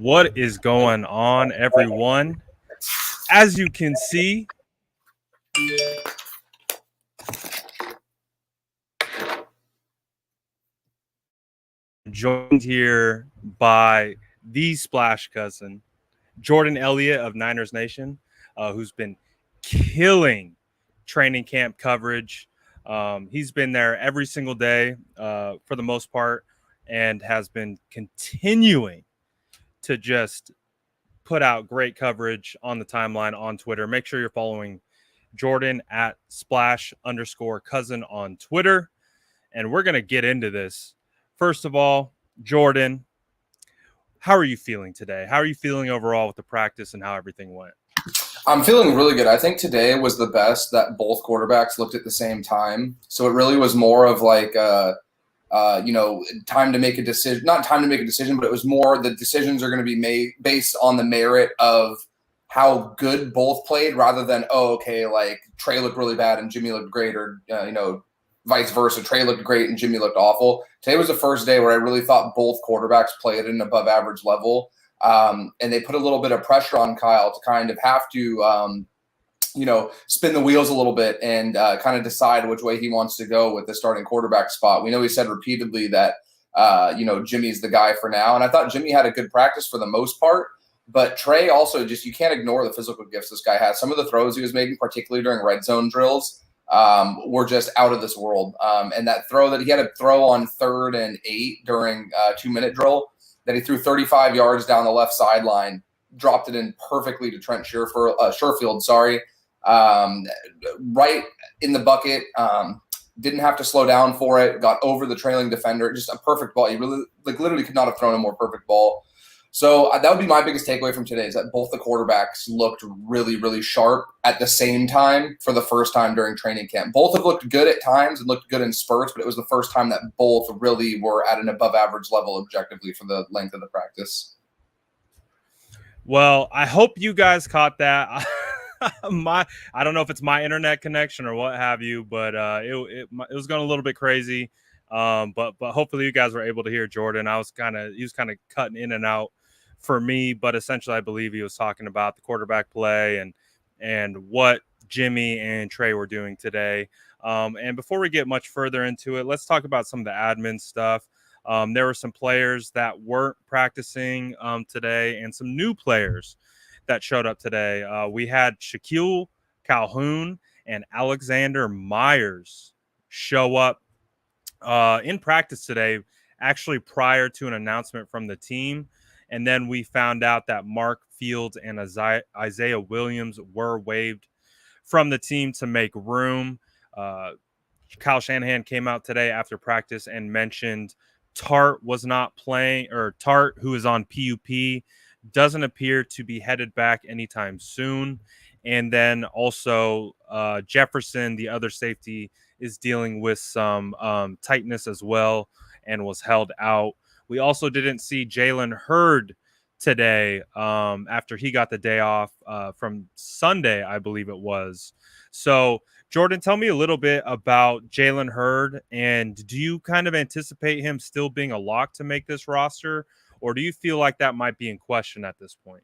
What is going on, everyone? As you can see, joined here by the Splash Cousin, Jordan Elliott of Niners Nation, who's been killing training camp coverage. He's been there every single day for the most part and has been continuing to just put out great coverage on the timeline on Twitter. Make sure you're following Jordan at @splash_cousin on Twitter. And we're going to get into this. First of all, Jordan, how are you feeling today? How are you feeling overall with the practice and how everything went? I'm feeling really good. I think today was the best that both quarterbacks looked at the same time. So it really was more of like, time to make a decision. Not time to make a decision, but it was more the decisions are going to be made based on the merit of how good both played rather than, like Trey looked really bad and Jimmy looked great or, vice versa. Trey looked great and Jimmy looked awful. Today was the first day where I really thought both quarterbacks played at an above average level. And they put a little bit of pressure on Kyle to kind of have to, spin the wheels a little bit and kind of decide which way he wants to go with the starting quarterback spot. We know he said repeatedly that, Jimmy's the guy for now. And I thought Jimmy had a good practice for the most part. But Trey also you can't ignore the physical gifts this guy has. Some of the throws he was making, particularly during red zone drills, were just out of this world. And that throw that he had to throw on 3rd and 8 during a 2-minute drill that he threw 35 yards down the left sideline, dropped it in perfectly to Trent Sherfield, right in the bucket. Didn't have to slow down for it, got over the trailing defender, just a perfect ball. He really, literally could not have thrown a more perfect ball. So that would be my biggest takeaway from today is that both the quarterbacks looked really, really sharp at the same time for the first time during training camp. Both have looked good at times and looked good in spurts, but it was the first time that both really were at an above average level objectively for the length of the practice. Well, I hope you guys caught that. I don't know if it's my internet connection or what have you, but it was going a little bit crazy. But hopefully you guys were able to hear Jordan. He was kind of cutting in and out for me, but essentially I believe he was talking about the quarterback play and what Jimmy and Trey were doing today. And before we get much further into it, let's talk about some of the admin stuff. There were some players that weren't practicing today and some new players that showed up today. We had Shaquille Calhoun and Alexander Myers show up in practice today, actually prior to an announcement from the team. And then we found out that Mark Fields and Isaiah Williams were waived from the team to make room. Kyle Shanahan came out today after practice and mentioned Tart was not playing, or Tart, who is on PUP, doesn't appear to be headed back anytime soon. And then also Jefferson, the other safety, is dealing with some tightness as well and was held out. We also didn't see Jalen Hurd today after he got the day off from Sunday, I believe it was. So, Jordan, tell me a little bit about Jalen Hurd, and do you kind of anticipate him still being a lock to make this roster, or do you feel like that might be in question at this point?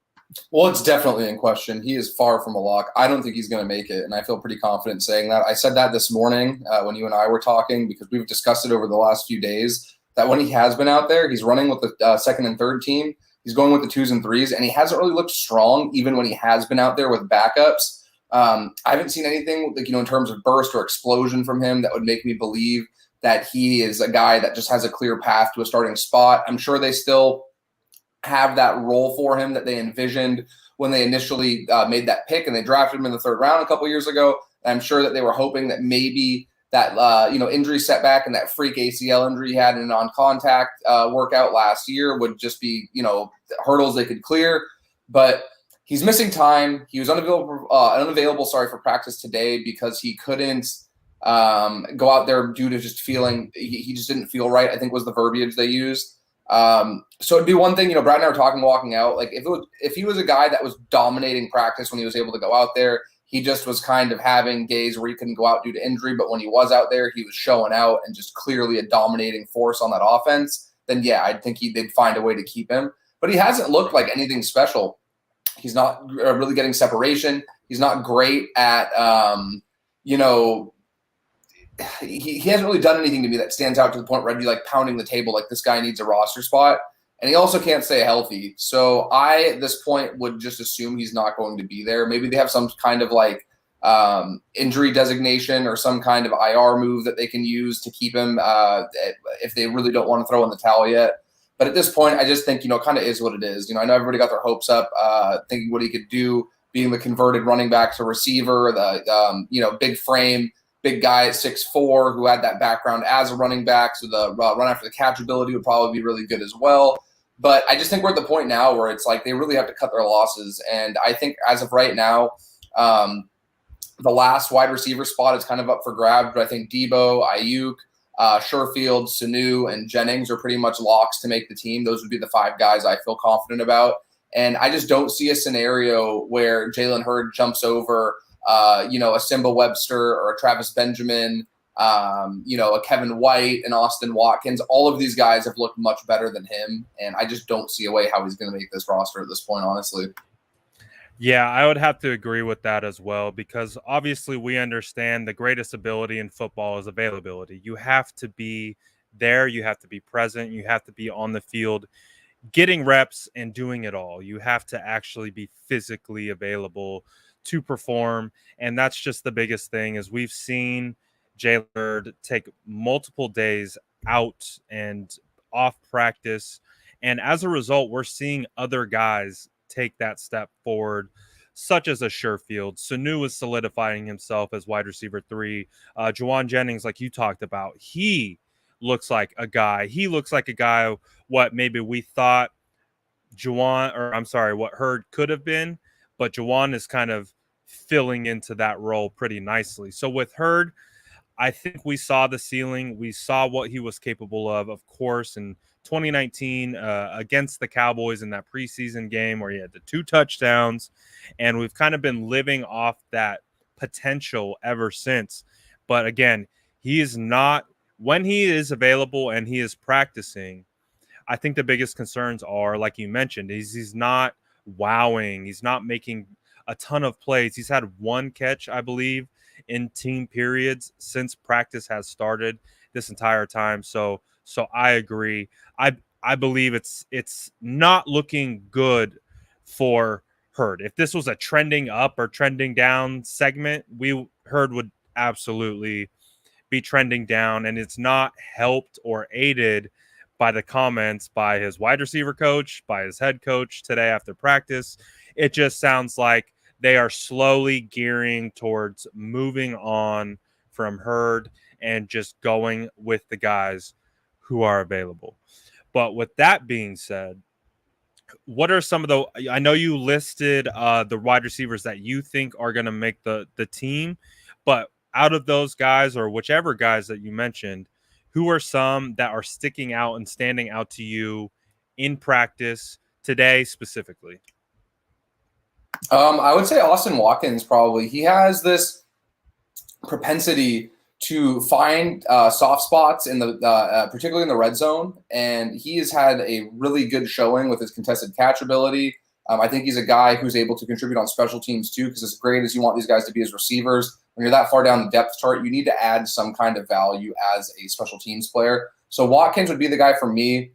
Well, it's definitely in question. He is far from a lock. I don't think he's going to make it, and I feel pretty confident saying that. I said that this morning when you and I were talking because we've discussed it over the last few days, that when he has been out there, he's running with the second and third team. He's going with the 2s and 3s, and he hasn't really looked strong even when he has been out there with backups. I haven't seen anything in terms of burst or explosion from him that would make me believe that he is a guy that just has a clear path to a starting spot. I'm sure they still have that role for him that they envisioned when they initially made that pick and they drafted him in the 3rd round a couple years ago. And I'm sure that they were hoping that maybe that injury setback and that freak ACL injury he had in a non-contact workout last year would just be hurdles they could clear. But he's missing time. He was unavailable for practice today because he couldn't go out there due to just feeling he just didn't feel right, I think was the verbiage they used. So it'd be one thing, Brad and I were talking walking out, like if he was a guy that was dominating practice when he was able to go out there, he just was kind of having days where he couldn't go out due to injury, but when he was out there, he was showing out and just clearly a dominating force on that offense, then yeah, I think they'd find a way to keep him. but he hasn't looked like anything special. He's not really getting separation. He's not great at, he hasn't really done anything to me that stands out to the point where I'd be like pounding the table like this guy needs a roster spot. And he also can't stay healthy. So I, at this point, would just assume he's not going to be there. Maybe they have some kind of like injury designation or some kind of IR move that they can use to keep him if they really don't want to throw in the towel yet. But at this point, I just think, kind of is what it is. I know everybody got their hopes up thinking what he could do, being the converted running back to receiver, the, big frame, big guy at 6'4", who had that background as a running back. So the run after the catch ability would probably be really good as well. But I just think we're at the point now where it's like they really have to cut their losses. And I think as of right now, the last wide receiver spot is kind of up for grabs. But I think Debo, Ayuk, Sherfield, Sanu, and Jennings are pretty much locks to make the team. Those would be the 5 guys I feel confident about. And I just don't see a scenario where Jalen Hurd jumps over, a Simba Webster or a Travis Benjamin, a Kevin White and Austin Watkins. All of these guys have looked much better than him, and I just don't see a way how he's going to make this roster at this point, honestly. Yeah, I would have to agree with that as well, because obviously we understand the greatest ability in football is availability. You have to be there, you have to be present, you have to be on the field getting reps and doing it all. You have to actually be physically available to perform, and that's just the biggest thing. Is we've seen Jalen Hurd take multiple days out and off practice, and as a result, we're seeing other guys take that step forward, such as a Sherfield. Sanu is solidifying himself as wide receiver 3. Juwan Jennings, like you talked about, he looks like a guy. He looks like a guy what maybe we thought what Hurd could have been, but Juwan is kind of filling into that role pretty nicely. So with Hurd, I think we saw the ceiling. We saw what he was capable of course, in 2019 against the Cowboys in that preseason game where he had the 2 touchdowns. And we've kind of been living off that potential ever since. But again, he is not, when he is available and he is practicing, I think the biggest concerns are, like you mentioned, he's not wowing. He's not making a ton of plays. He's had 1 catch, I believe, in team periods since practice has started this entire time. So I agree. I believe it's not looking good for Hurd. If this was a trending up or trending down segment, Hurd would absolutely be trending down, and it's not helped or aided by the comments by his wide receiver coach, by his head coach today after practice. It just sounds like they are slowly gearing towards moving on from Hurd and just going with the guys who are available. But with that being said, what are some of the, I know you listed the wide receivers that you think are going to make the team, but out of those guys, or whichever guys that you mentioned, who are some that are sticking out and standing out to you in practice today specifically? I would say Austin Watkins probably. He has this propensity to find soft spots in the particularly in the red zone, and he has had a really good showing with his contested catch ability. I think he's a guy who's able to contribute on special teams too, because as great as you want these guys to be as receivers, when you're that far down the depth chart, you need to add some kind of value as a special teams player. So Watkins would be the guy for me.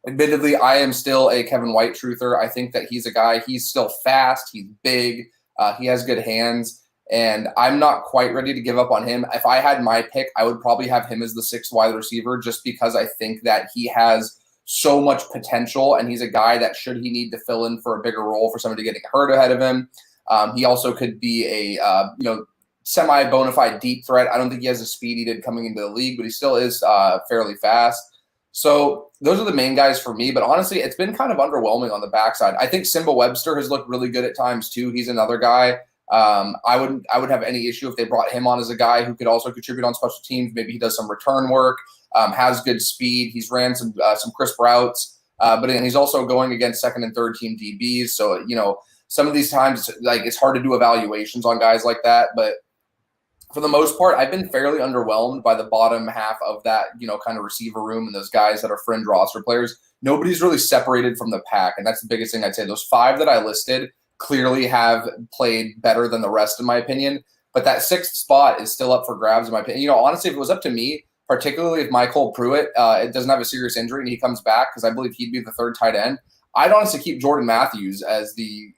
Admittedly, I am still a Kevin White truther. I think that he's a guy, he's still fast, he's big, he has good hands, and I'm not quite ready to give up on him. If I had my pick, I would probably have him as the 6th wide receiver, just because I think that he has so much potential, and he's a guy that, should he need to fill in for a bigger role for somebody getting hurt ahead of him, he also could be a semi bona fide deep threat. I don't think he has the speed he did coming into the league, but he still is fairly fast. So those are the main guys for me. But honestly, it's been kind of underwhelming on the backside. I think Simba Webster has looked really good at times too. He's another guy. I would have any issue if they brought him on as a guy who could also contribute on special teams. Maybe he does some return work, has good speed. He's ran some crisp routes, but then he's also going against second and third team DBs. So some of these times, like, it's hard to do evaluations on guys like that. But for the most part, I've been fairly underwhelmed by the bottom half of that, kind of receiver room and those guys that are fringe roster players. Nobody's really separated from the pack, and that's the biggest thing I'd say. Those 5 that I listed clearly have played better than the rest, in my opinion. But that 6th spot is still up for grabs, in my opinion. Honestly, if it was up to me, particularly if Michael Pruitt it doesn't have a serious injury and he comes back, because I believe he'd be the 3rd tight end, I'd honestly keep Jordan Matthews as the,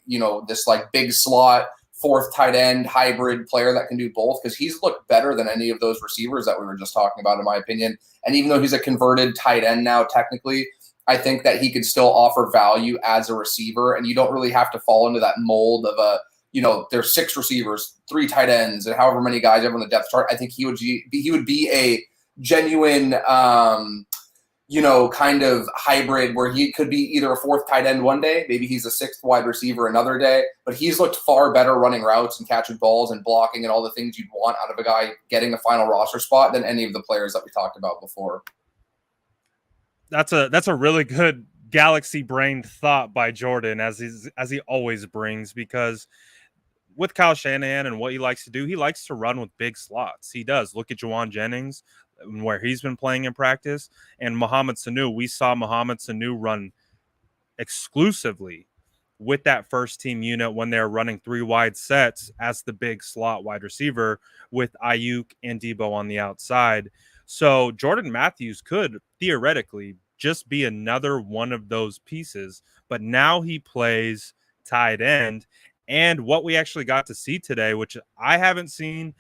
this like big slot 4th tight end hybrid player that can do both, because he's looked better than any of those receivers that we were just talking about, in my opinion. And even though he's a converted tight end now, technically, I think that he could still offer value as a receiver, and you don't really have to fall into that mold of there's 6 receivers, 3 tight ends, and however many guys you have on the depth chart. I think he would be a genuine kind of hybrid where he could be either a 4th tight end one day, maybe he's a 6th wide receiver another day, but he's looked far better running routes and catching balls and blocking and all the things you'd want out of a guy getting a final roster spot than any of the players that we talked about before. That's a really good galaxy brained thought by Jordan, as he always brings, because with Kyle Shanahan and what he likes to do, he likes to run with big slots. He does. Look at Juwan Jennings, where he's been playing in practice, and Mohamed Sanu. We saw Mohamed Sanu run exclusively with that first team unit when they're running 3 wide sets as the big slot wide receiver with Ayuk and Debo on the outside. So Jordan Matthews could theoretically just be another one of those pieces, but now he plays tight end. And what we actually got to see today, which I haven't seen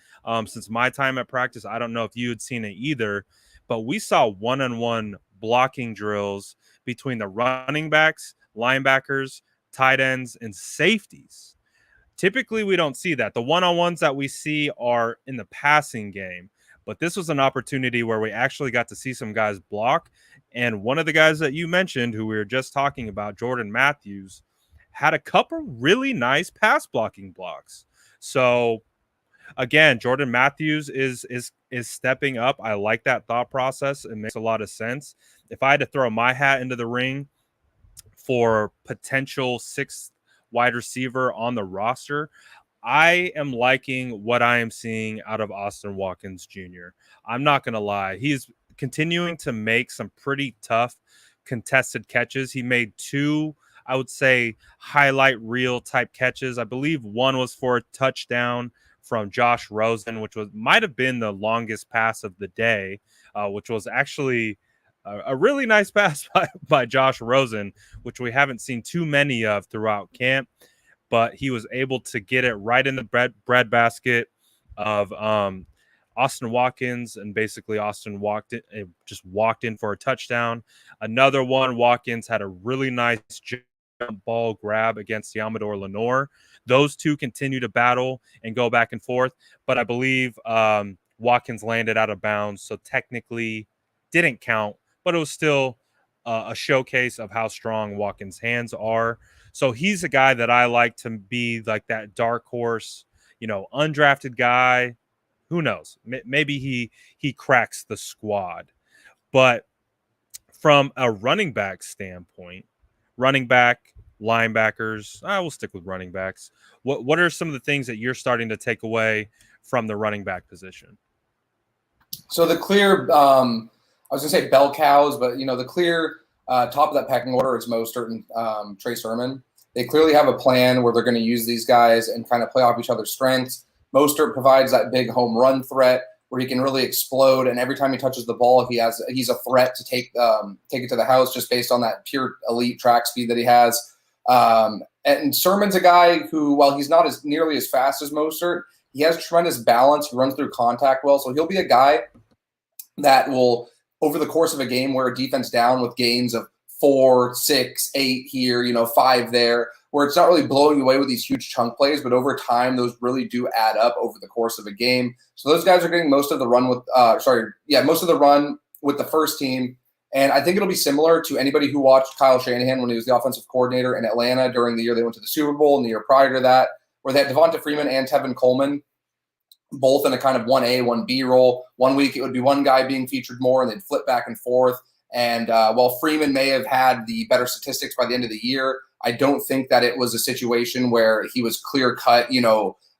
since my time at practice, I don't know if you had seen it either, but we saw one-on-one blocking drills between the running backs, linebackers, tight ends, and safeties. Typically, we don't see that. The one-on-ones that we see are in the passing game, but this was an opportunity where we actually got to see some guys block. And one of the guys that you mentioned, who we were just talking about, Jordan Matthews, had a couple really nice pass blocking blocks. So again, Jordan Matthews is stepping up. I like that thought process. It makes a lot of sense. If I had to throw my hat into the ring for potential 6th wide receiver on the roster, I am liking what I am seeing out of Austin Watkins Jr. I'm not going to lie. He's continuing to make some pretty tough contested catches. He made 2, I would say, highlight reel type catches. I believe one was for a touchdown from Josh Rosen, which might have been the longest pass of the day, which was actually a really nice pass by Josh Rosen, which we haven't seen too many of throughout camp. But he was able to get it right in the bread basket of Austin Watkins, and basically Austin just walked in for a touchdown. Another one, Watkins had a really nice jump ball grab against Yamador Lenore. Those two continue to battle and go back and forth, but I believe Watkins landed out of bounds, so technically didn't count, but it was still a showcase of how strong Watkins' hands are. So he's a guy that I like to be like that dark horse, undrafted guy. Who knows? Maybe he cracks the squad. But from a running back standpoint, running back, linebackers, I will stick with running backs. What are some of the things that you're starting to take away from the running back position? So the clear, I was going to say bell cows, but the clear top of that pecking order is Mostert and Trey Sermon. They clearly have a plan where they're going to use these guys and kind of play off each other's strengths. Mostert provides that big home run threat where he can really explode, and every time he touches the ball, he's a threat to take it to the house just based on that pure elite track speed that he has. And Sermon's a guy who, while he's not as nearly as fast as Mostert, he has tremendous balance. He runs through contact well, so he'll be a guy that will, over the course of a game, wear a defense down with gains of 4, 6, 8 here, 5 there, where it's not really blowing away with these huge chunk plays, but over time, those really do add up over the course of a game. So those guys are getting most of the run with the first team. And I think it'll be similar to anybody who watched Kyle Shanahan when he was the offensive coordinator in Atlanta during the year they went to the Super Bowl and the year prior to that, where they had Devonta Freeman and Tevin Coleman both in a kind of 1A, 1B role. One week it would be one guy being featured more, and they'd flip back and forth. And while Freeman may have had the better statistics by the end of the year, I don't think that it was a situation where he was clear-cut,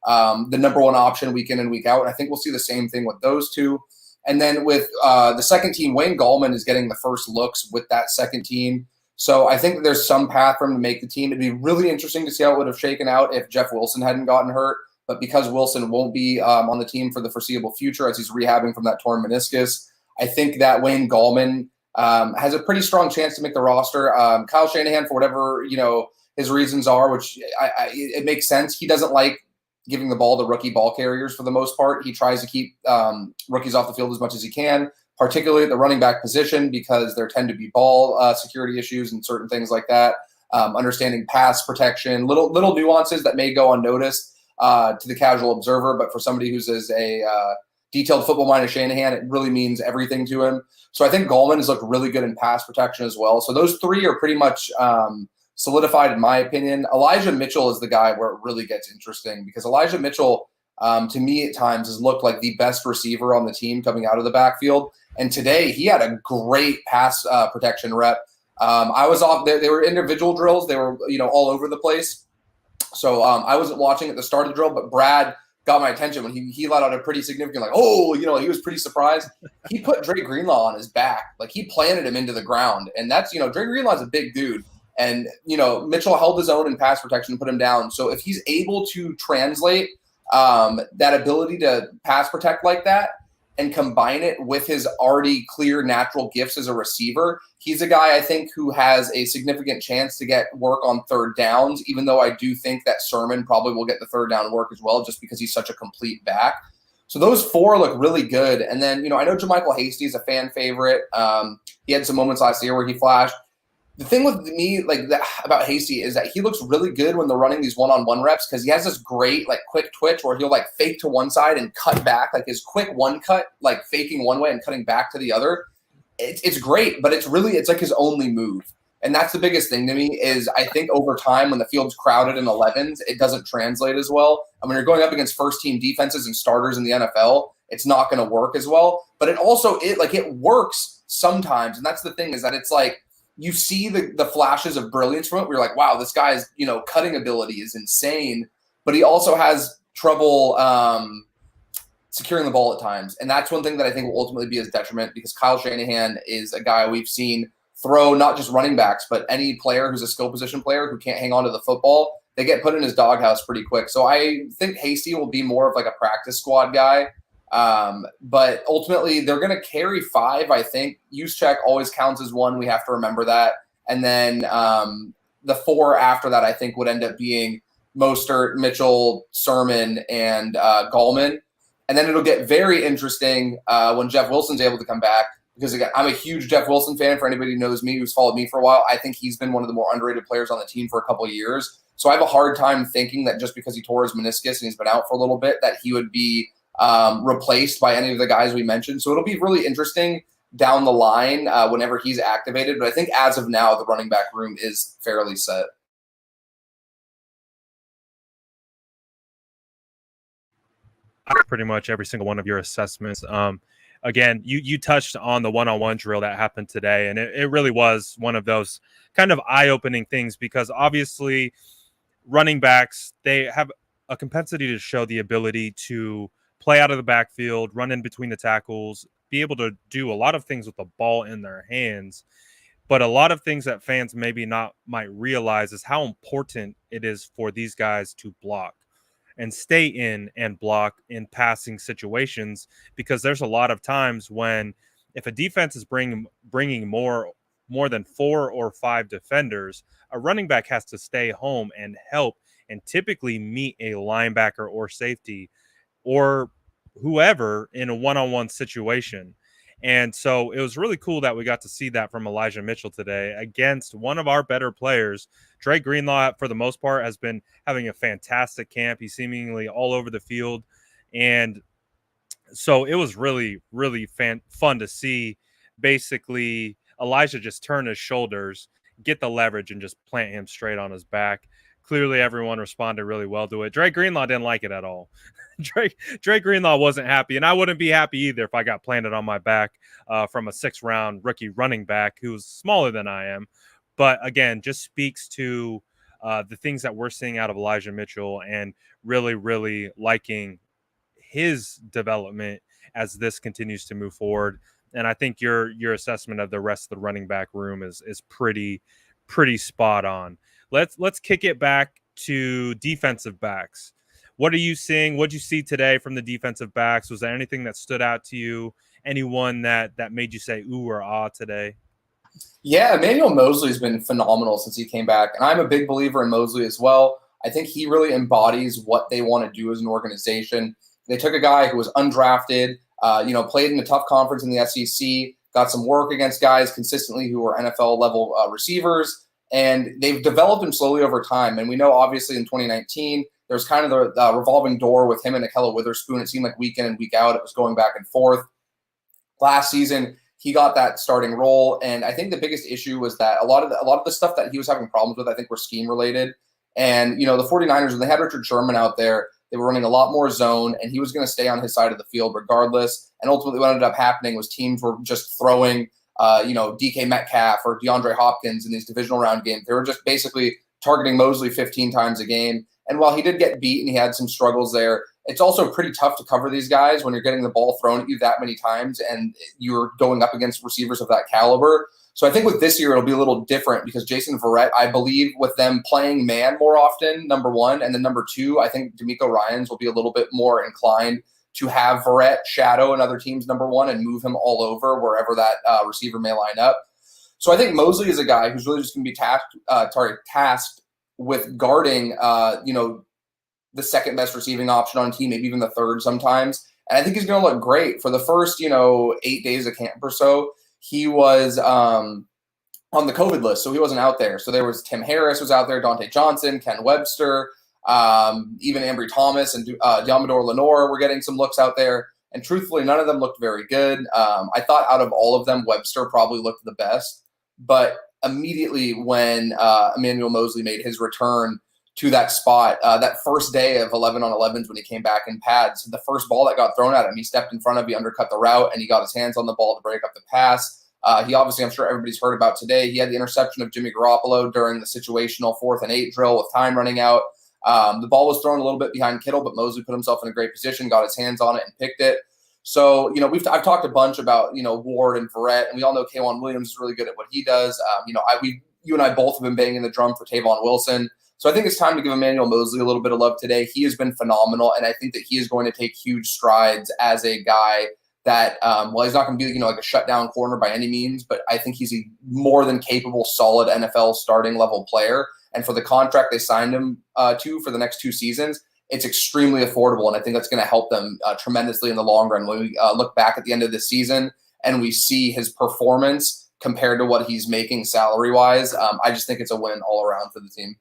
the number one option week in and week out. And I think we'll see the same thing with those two. And then with the second team, Wayne Gallman is getting the first looks with that second team. So I think that there's some path for him to make the team. It'd be really interesting to see how it would have shaken out if Jeff Wilson hadn't gotten hurt. But because Wilson won't be on the team for the foreseeable future as he's rehabbing from that torn meniscus, I think that Wayne Gallman has a pretty strong chance to make the roster. Kyle Shanahan, for whatever his reasons are, which it makes sense. He doesn't like giving the ball to rookie ball carriers for the most part. He tries to keep rookies off the field as much as he can, particularly at the running back position, because there tend to be ball security issues and certain things like that. Understanding pass protection, little nuances that may go unnoticed to the casual observer, but for somebody who's as a detailed football mind as Shanahan, it really means everything to him. So I think Gallman has looked really good in pass protection as well. So those three are pretty much solidified in my opinion. Elijah Mitchell is the guy where it really gets interesting, because Elijah Mitchell, to me at times, has looked like the best receiver on the team coming out of the backfield. And today he had a great pass protection rep. I was off. They were individual drills. They were all over the place. So I wasn't watching at the start of the drill, but Brad got my attention when he let out a pretty significant, he was pretty surprised. He put Dre Greenlaw on his back. Like, he planted him into the ground. And that's, Dre Greenlaw's a big dude. And, Mitchell held his own in pass protection and put him down. So if he's able to translate that ability to pass protect like that and combine it with his already clear natural gifts as a receiver, he's a guy I think who has a significant chance to get work on third downs, even though I do think that Sermon probably will get the third down work as well, just because he's such a complete back. So those four look really good. And then, I know JaMycal Hasty is a fan favorite. He had some moments last year where he flashed. The thing with me about Hasty is that he looks really good when they're running these one-on-one reps, because he has this great quick twitch where he'll fake to one side and cut back, his quick one cut, faking one way and cutting back to the other. It's great, but it's his only move. And that's the biggest thing to me is I think over time when the field's crowded in 11s, it doesn't translate as well. And when you're going up against first-team defenses and starters in the NFL, it's not going to work as well. But it also it works sometimes, and that's the thing, is that it's you see the flashes of brilliance from it. We're like, wow, this guy's, cutting ability is insane, but he also has trouble securing the ball at times. And that's one thing that I think will ultimately be his detriment, because Kyle Shanahan is a guy we've seen throw not just running backs, but any player who's a skill position player who can't hang on to the football, they get put in his doghouse pretty quick. So I think Hasty will be more of a practice squad guy. But ultimately they're going to carry 5. I think Juszczyk always counts as 1. We have to remember that. And then, the 4 after that, I think would end up being Mostert, Mitchell, Sermon, and, Gallman. And then it'll get very interesting, when Jeff Wilson's able to come back, because again, I'm a huge Jeff Wilson fan. For anybody who knows me, who's followed me for a while, I think he's been one of the more underrated players on the team for a couple of years. So I have a hard time thinking that just because he tore his meniscus and he's been out for a little bit, that he would be replaced by any of the guys we mentioned. So it'll be really interesting down the line whenever he's activated. But I think as of now, the running back room is fairly set. Pretty much every single one of your assessments. Again, you touched on the one-on-one drill that happened today, and it really was one of those kind of eye-opening things, because obviously running backs, they have a propensity to show the ability to play out of the backfield, run in between the tackles, be able to do a lot of things with the ball in their hands. But a lot of things that fans maybe not might realize is how important it is for these guys to block and stay in and block in passing situations, because there's a lot of times when if a defense is bringing more than 4 or 5 defenders, a running back has to stay home and help and typically meet a linebacker or safety or whoever in a one-on-one situation. And so it was really cool that we got to see that from Elijah Mitchell today against one of our better players. Dre Greenlaw, for the most part, has been having a fantastic camp. He's seemingly all over the field. And so it was really, really fun to see basically Elijah just turn his shoulders, get the leverage, and just plant him straight on his back. Clearly, everyone responded really well to it. Dre Greenlaw didn't like it at all. Dre Greenlaw wasn't happy, and I wouldn't be happy either if I got planted on my back from a 6th-round rookie running back who's smaller than I am. But again, just speaks to the things that we're seeing out of Elijah Mitchell and really, really liking his development as this continues to move forward. And I think your assessment of the rest of the running back room is pretty spot on. Let's kick it back to defensive backs. What are you seeing? What'd you see today from the defensive backs? Was there anything that stood out to you? Anyone that made you say ooh or ah today? Yeah, Emmanuel Mosley's been phenomenal since he came back, and I'm a big believer in Mosley as well. I think he really embodies what they want to do as an organization. They took a guy who was undrafted, played in a tough conference in the SEC, got some work against guys consistently who were NFL level receivers, and they've developed him slowly over time. And we know, obviously, in 2019, there's kind of the revolving door with him and Ahkello Witherspoon. It seemed like week in and week out, it was going back and forth. Last season, he got that starting role, and I think the biggest issue was that a lot of the stuff that he was having problems with, I think, were scheme related. And the 49ers, when they had Richard Sherman out there, they were running a lot more zone, and he was going to stay on his side of the field regardless. And ultimately, what ended up happening was teams were just throwing, DK Metcalf or DeAndre Hopkins in these divisional round games. They were just basically targeting Mosley 15 times a game. And while he did get beat and he had some struggles there, it's also pretty tough to cover these guys when you're getting the ball thrown at you that many times and you're going up against receivers of that caliber. So I think with this year, it'll be a little different because Jason Verrett, I believe with them playing man more often, number one, and then number two, I think D'Amico Ryans will be a little bit more inclined to have Verrett shadow another team's number one and move him all over wherever that receiver may line up. So I think Mosley is a guy who's really just going to be tasked with guarding, the second best receiving option on team, maybe even the third sometimes. And I think he's going to look great for the first, 8 days of camp or so. He was on the COVID list, so he wasn't out there. So there was Tim Harris was out there, Dante Johnson, Ken Webster, even Ambry Thomas and Diamador Lenore were getting some looks out there. And truthfully, none of them looked very good. I thought out of all of them, Webster probably looked the best. But immediately when Emmanuel Mosley made his return to that spot, that first day of 11 on 11s when he came back in pads, the first ball that got thrown at him, he stepped in front of, he undercut the route, and he got his hands on the ball to break up the pass. He obviously, I'm sure everybody's heard about today, he had the interception of Jimmy Garoppolo during the situational 4th and 8 drill with time running out. The ball was thrown a little bit behind Kittle, but Mosley put himself in a great position, got his hands on it, and picked it. So, I've talked a bunch about, Ward and Verrett, and we all know K'Wan Williams is really good at what he does. You and I both have been banging the drum for Tavon Wilson. So I think it's time to give Emmanuel Mosley a little bit of love today. He has been phenomenal, and I think that he is going to take huge strides as a guy that, he's not going to be, like a shutdown corner by any means, but I think he's a more than capable, solid NFL starting level player. And for the contract they signed him to for the next 2 seasons, it's extremely affordable, and I think that's going to help them tremendously in the long run. When we look back at the end of this season and we see his performance compared to what he's making salary-wise, I just think it's a win all around for the team.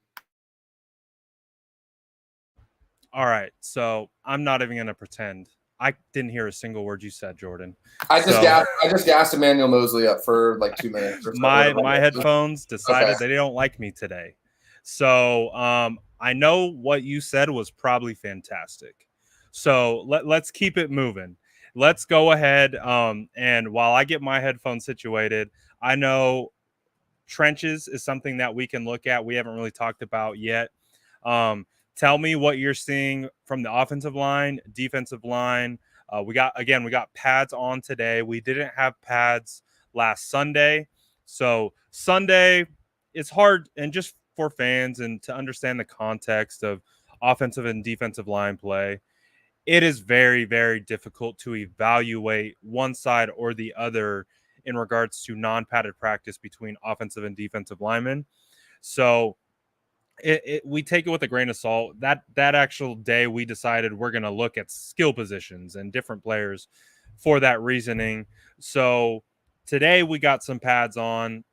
All right, so I'm not even going to pretend. I didn't hear a single word you said, Jordan. I just gassed Emmanuel Mosley up for like 2 minutes. Or so. My headphones decided they don't like me today. So I know what you said was probably fantastic. So let's keep it moving. Let's go ahead. And while I get my headphones situated, I know trenches is something that we can look at. We haven't really talked about yet. Tell me what you're seeing from the offensive line, defensive line. We got pads on today. We didn't have pads last Sunday. So Sunday, it's hard, and just for fans and to understand the context of offensive and defensive line play, it is very, very difficult to evaluate one side or the other in regards to non-padded practice between offensive and defensive linemen. So we take it with a grain of salt. That actual day we decided we're going to look at skill positions and different players for that reasoning. So today we got some pads on.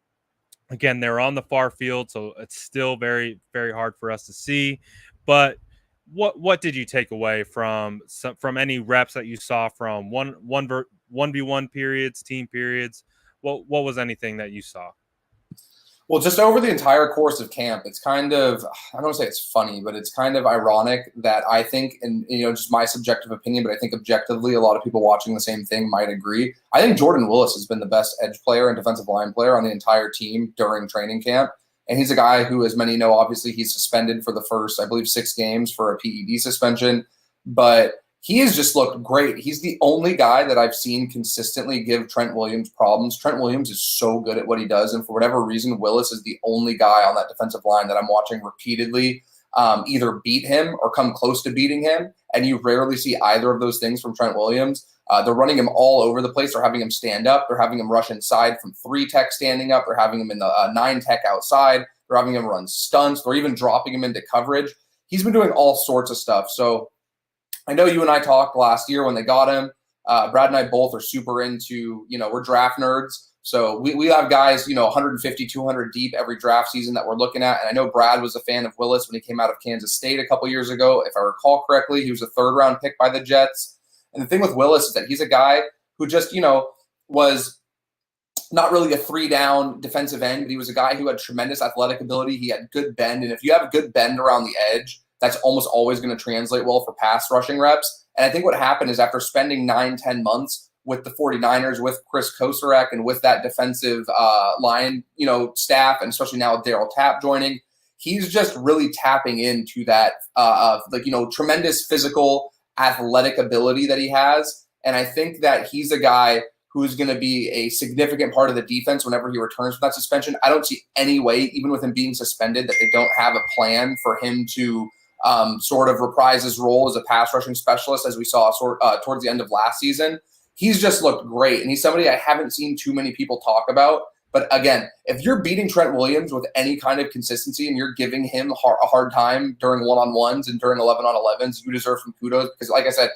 Again, they're on the far field, so it's still very, very hard for us to see. But what did you take away from any reps that you saw from 1v1 periods, team periods? What was anything that you saw? Well, just over the entire course of camp, it's kind of, I don't want to say it's funny, but it's kind of ironic that I think, and just my subjective opinion, but I think objectively a lot of people watching the same thing might agree. I think Jordan Willis has been the best edge player and defensive line player on the entire team during training camp. And he's a guy who, as many know, obviously he's suspended for the first, I believe, 6 games for a PED suspension. But he has just looked great. He's the only guy that I've seen consistently give Trent Williams problems. Trent Williams is so good at what he does. And for whatever reason, Willis is the only guy on that defensive line that I'm watching repeatedly either beat him or come close to beating him. And you rarely see either of those things from Trent Williams. They're running him all over the place. They're having him stand up. They're having him rush inside from 3 tech standing up. They're having him in the 9 tech outside. They're having him run stunts. They're even dropping him into coverage. He's been doing all sorts of stuff. So I know you and I talked last year when they got him. Brad and I both are super into, we're draft nerds. So we have guys, 150, 200 deep every draft season that we're looking at. And I know Brad was a fan of Willis when he came out of Kansas State a couple years ago. If I recall correctly, he was a 3rd-round pick by the Jets. And the thing with Willis is that he's a guy who just, was not really a 3-down defensive end, but he was a guy who had tremendous athletic ability. He had good bend. And if you have a good bend around the edge, that's almost always going to translate well for pass rushing reps. And I think what happened is after spending 9-10 months with the 49ers, with Chris Kosarak, and with that defensive line, staff, and especially now with Darryl Tapp joining, he's just really tapping into that, tremendous physical athletic ability that he has. And I think that he's a guy who's going to be a significant part of the defense whenever he returns from that suspension. I don't see any way, even with him being suspended, that they don't have a plan for him to sort of reprise his role as a pass rushing specialist, as we saw towards the end of last season. He's just looked great, and he's somebody I haven't seen too many people talk about. But again, if you're beating Trent Williams with any kind of consistency and you're giving him a hard time during one-on-ones and during 11-on-11s, you deserve some kudos because, like I said,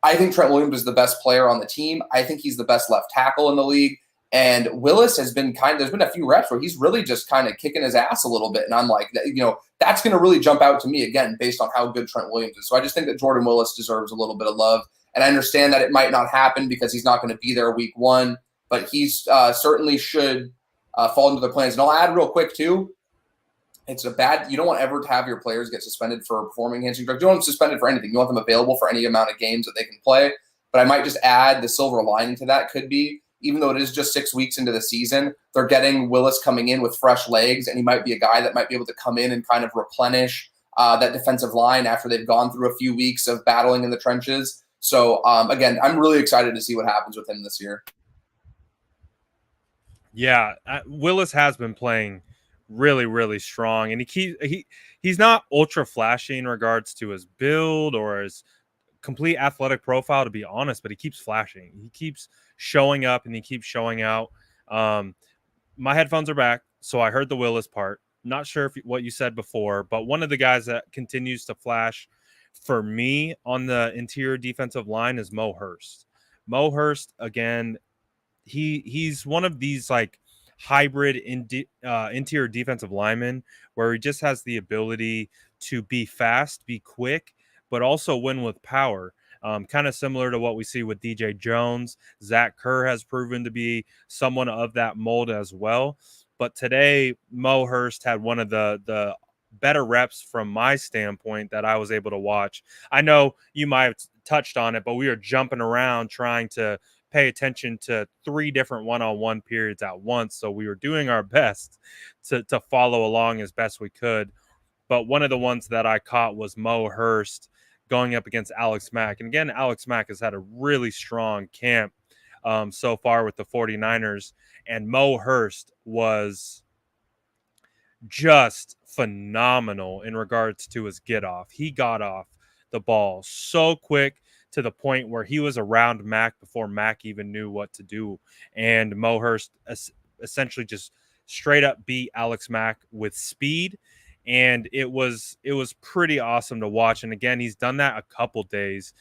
I think Trent Williams is the best player on the team. I think he's the best left tackle in the league. And Willis has been there's been a few reps where he's really just kind of kicking his ass a little bit. And I'm like, that's going to really jump out to me again, based on how good Trent Williams is. So I just think that Jordan Willis deserves a little bit of love. And I understand that it might not happen because he's not going to be there week 1, but he's certainly should fall into their plans. And I'll add real quick too, you don't want ever to have your players get suspended for performing enhancing drugs. You don't want them suspended for anything. You want them available for any amount of games that they can play. But I might just add the silver lining to that could be, even though it is just 6 weeks into the season, they're getting Willis coming in with fresh legs, and he might be a guy that might be able to come in and kind of replenish that defensive line after they've gone through a few weeks of battling in the trenches. So, again, I'm really excited to see what happens with him this year. Yeah, Willis has been playing really, really strong, and he's not ultra flashy in regards to his build or his complete athletic profile, to be honest, but he keeps flashing. He keeps showing up and he keeps showing out. My headphones are back, so I heard the Willis part. Not sure what you said before, but one of the guys that continues to flash for me on the interior defensive line is Mo Hurst. Mo Hurst, again, he's one of these like hybrid interior defensive linemen where he just has the ability to be fast, be quick, but also win with power. Kind of similar to what we see with DJ Jones. Zach Kerr has proven to be someone of that mold as well. But today, Mo Hurst had one of the better reps from my standpoint that I was able to watch. I know you might have touched on it, but we were jumping around trying to pay attention to 3 different one-on-one periods at once. So we were doing our best to follow along as best we could. But one of the ones that I caught was Mo Hurst going up against Alex Mack. And again, Alex Mack has had a really strong camp so far with the 49ers. And Mo Hurst was just phenomenal in regards to his get off. He got off the ball so quick to the point where he was around Mack before Mack even knew what to do. And Mo Hurst essentially just straight up beat Alex Mack with speed. And it was pretty awesome to watch. And again, he's done that a couple days.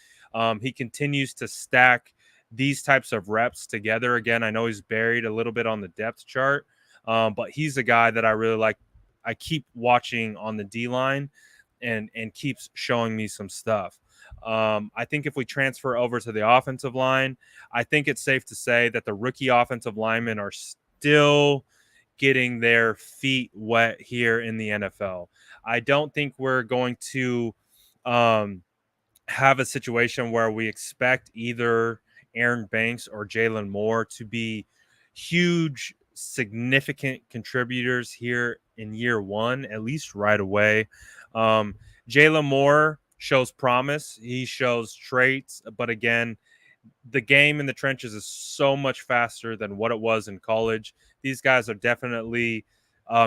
He continues to stack these types of reps together. Again, I know he's buried a little bit on the depth chart, but he's a guy that I really like. I keep watching on the D-line and keeps showing me some stuff. I think if we transfer over to the offensive line, I think it's safe to say that the rookie offensive linemen are still getting their feet wet here in the NFL. I don't think we're going to have a situation where we expect either Aaron Banks or Jalen Moore to be huge, significant contributors here in year one, at least right away. Jalen Moore shows promise. He shows traits, but again, the game in the trenches is so much faster than what it was in college. These guys are definitely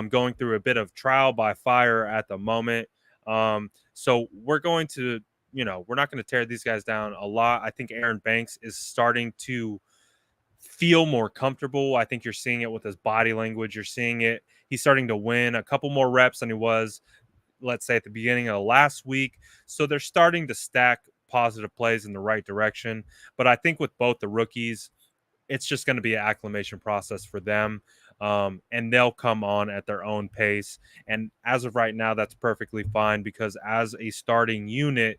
going through a bit of trial by fire at the moment. So we're going to, we're not going to tear these guys down a lot. I think Aaron Banks is starting to feel more comfortable. I think you're seeing it with his body language. You're seeing it. He's starting to win a couple more reps than he was, let's say, at the beginning of last week. So they're starting to stack positive plays in the right direction. But I think with both the rookies, it's just going to be an acclimation process for them. And they'll come on at their own pace. And as of right now, that's perfectly fine because as a starting unit,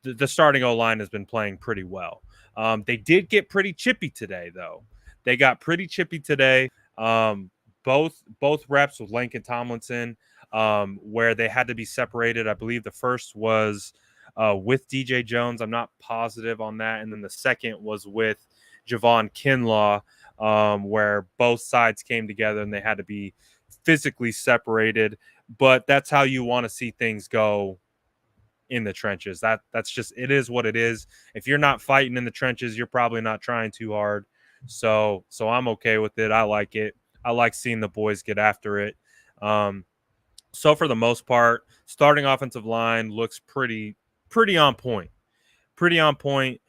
the starting O-line has been playing pretty well. They did get pretty chippy today, though. They got pretty chippy today. Both reps with Lincoln Tomlinson, where they had to be separated. I believe the first was with DJ Jones. I'm not positive on that. And then the second was with Javon Kinlaw, where both sides came together and they had to be physically separated. But that's how you want to see things go in the trenches. That's just, it is what it is. If you're not fighting in the trenches, you're probably not trying too hard. So I'm okay with it. I like it. I like seeing the boys get after it. So for the most part, starting offensive line looks pretty on point. Pretty on point.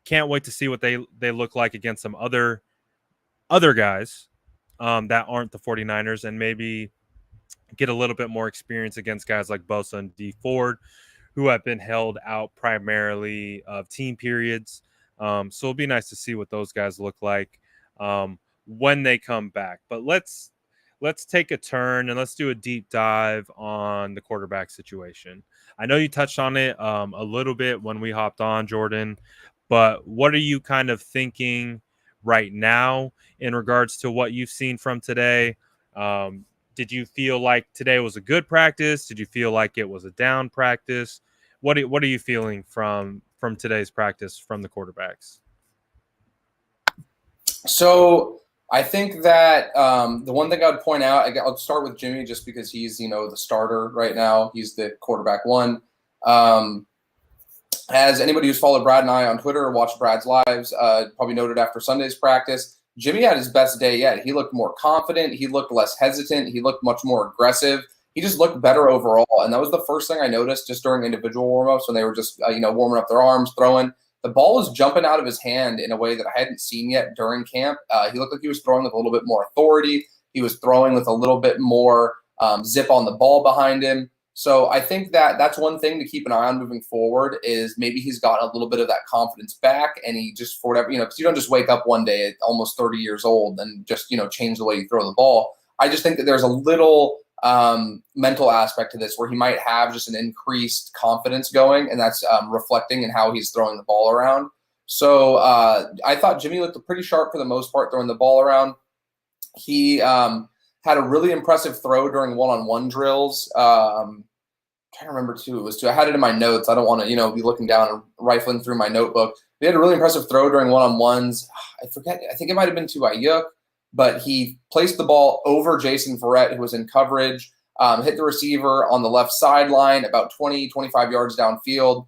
Can't wait to see what they look like against some other guys that aren't the 49ers, and maybe get a little bit more experience against guys like Bosa and D Ford, who have been held out primarily of team periods. So it'll be nice to see what those guys look like when they come back. But let's take a turn and let's do a deep dive on the quarterback situation. I know you touched on it a little bit when we hopped on, Jordan, but what are you kind of thinking right now in regards to what you've seen from today? Did you feel like today was a good practice? Did you feel like it was a down practice? What are you feeling from today's practice from the quarterbacks? So I think that the one thing I would point out, I'll start with Jimmy just because he's, the starter right now. He's the quarterback one. As anybody who's followed Brad and I on Twitter or watched Brad's lives probably noted after Sunday's practice, Jimmy had his best day yet. He looked more confident. He looked less hesitant. He looked much more aggressive. He just looked better overall. And that was the first thing I noticed just during individual warmups when they were just, warming up their arms, throwing. The ball was jumping out of his hand in a way that I hadn't seen yet during camp. He looked like he was throwing with a little bit more authority. He was throwing with a little bit more zip on the ball behind him. So I think that that's one thing to keep an eye on moving forward is maybe he's gotten a little bit of that confidence back, and he just, for whatever, because you don't just wake up one day at almost 30 years old and just, change the way you throw the ball. I just think that there's a little mental aspect to this where he might have just an increased confidence going, and that's reflecting in how he's throwing the ball around. So I thought Jimmy looked pretty sharp for the most part throwing the ball around. He had a really impressive throw during one-on-one drills. I can't remember who it was to. I had it in my notes. I don't want to, be looking down and rifling through my notebook. He had a really impressive throw during one-on-ones. I forget. I think it might have been to Ayuk, but he placed the ball over Jason Verrett, who was in coverage, hit the receiver on the left sideline about 20, 25 yards downfield,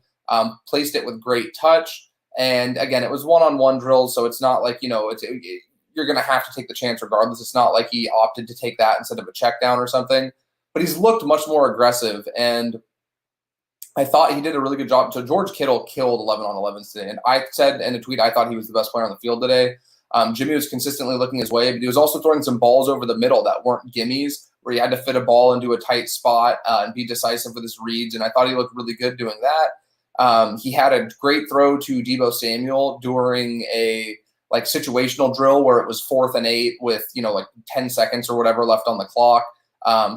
placed it with great touch. And again, it was one-on-one drills, so it's not like, you're going to have to take the chance regardless. It's not like he opted to take that instead of a check down or something. But he's looked much more aggressive, and I thought he did a really good job. So George Kittle killed 11 on 11s today, and I said in a tweet I thought he was the best player on the field today. Jimmy was consistently looking his way, but he was also throwing some balls over the middle that weren't gimmies, where he had to fit a ball into a tight spot and be decisive with his reads, and I thought he looked really good doing that. He had a great throw to Deebo Samuel during a situational drill where it was 4th and 8 with 10 seconds or whatever left on the clock.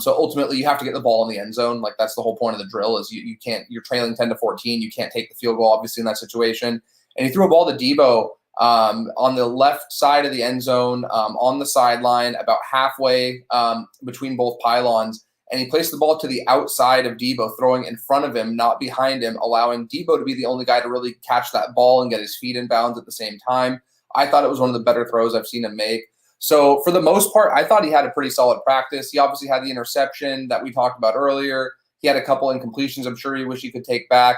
So ultimately you have to get the ball in the end zone. That's the whole point of the drill is you can't, you're trailing 10-14. You can't take the field goal, obviously, in that situation. And he threw a ball to Deebo on the left side of the end zone, on the sideline, about halfway between both pylons. And he placed the ball to the outside of Deebo, throwing in front of him, not behind him, allowing Deebo to be the only guy to really catch that ball and get his feet in bounds at the same time. I thought it was one of the better throws I've seen him make. So for the most part, I thought he had a pretty solid practice. He obviously had the interception that we talked about earlier. He had a couple incompletions I'm sure he wished he could take back.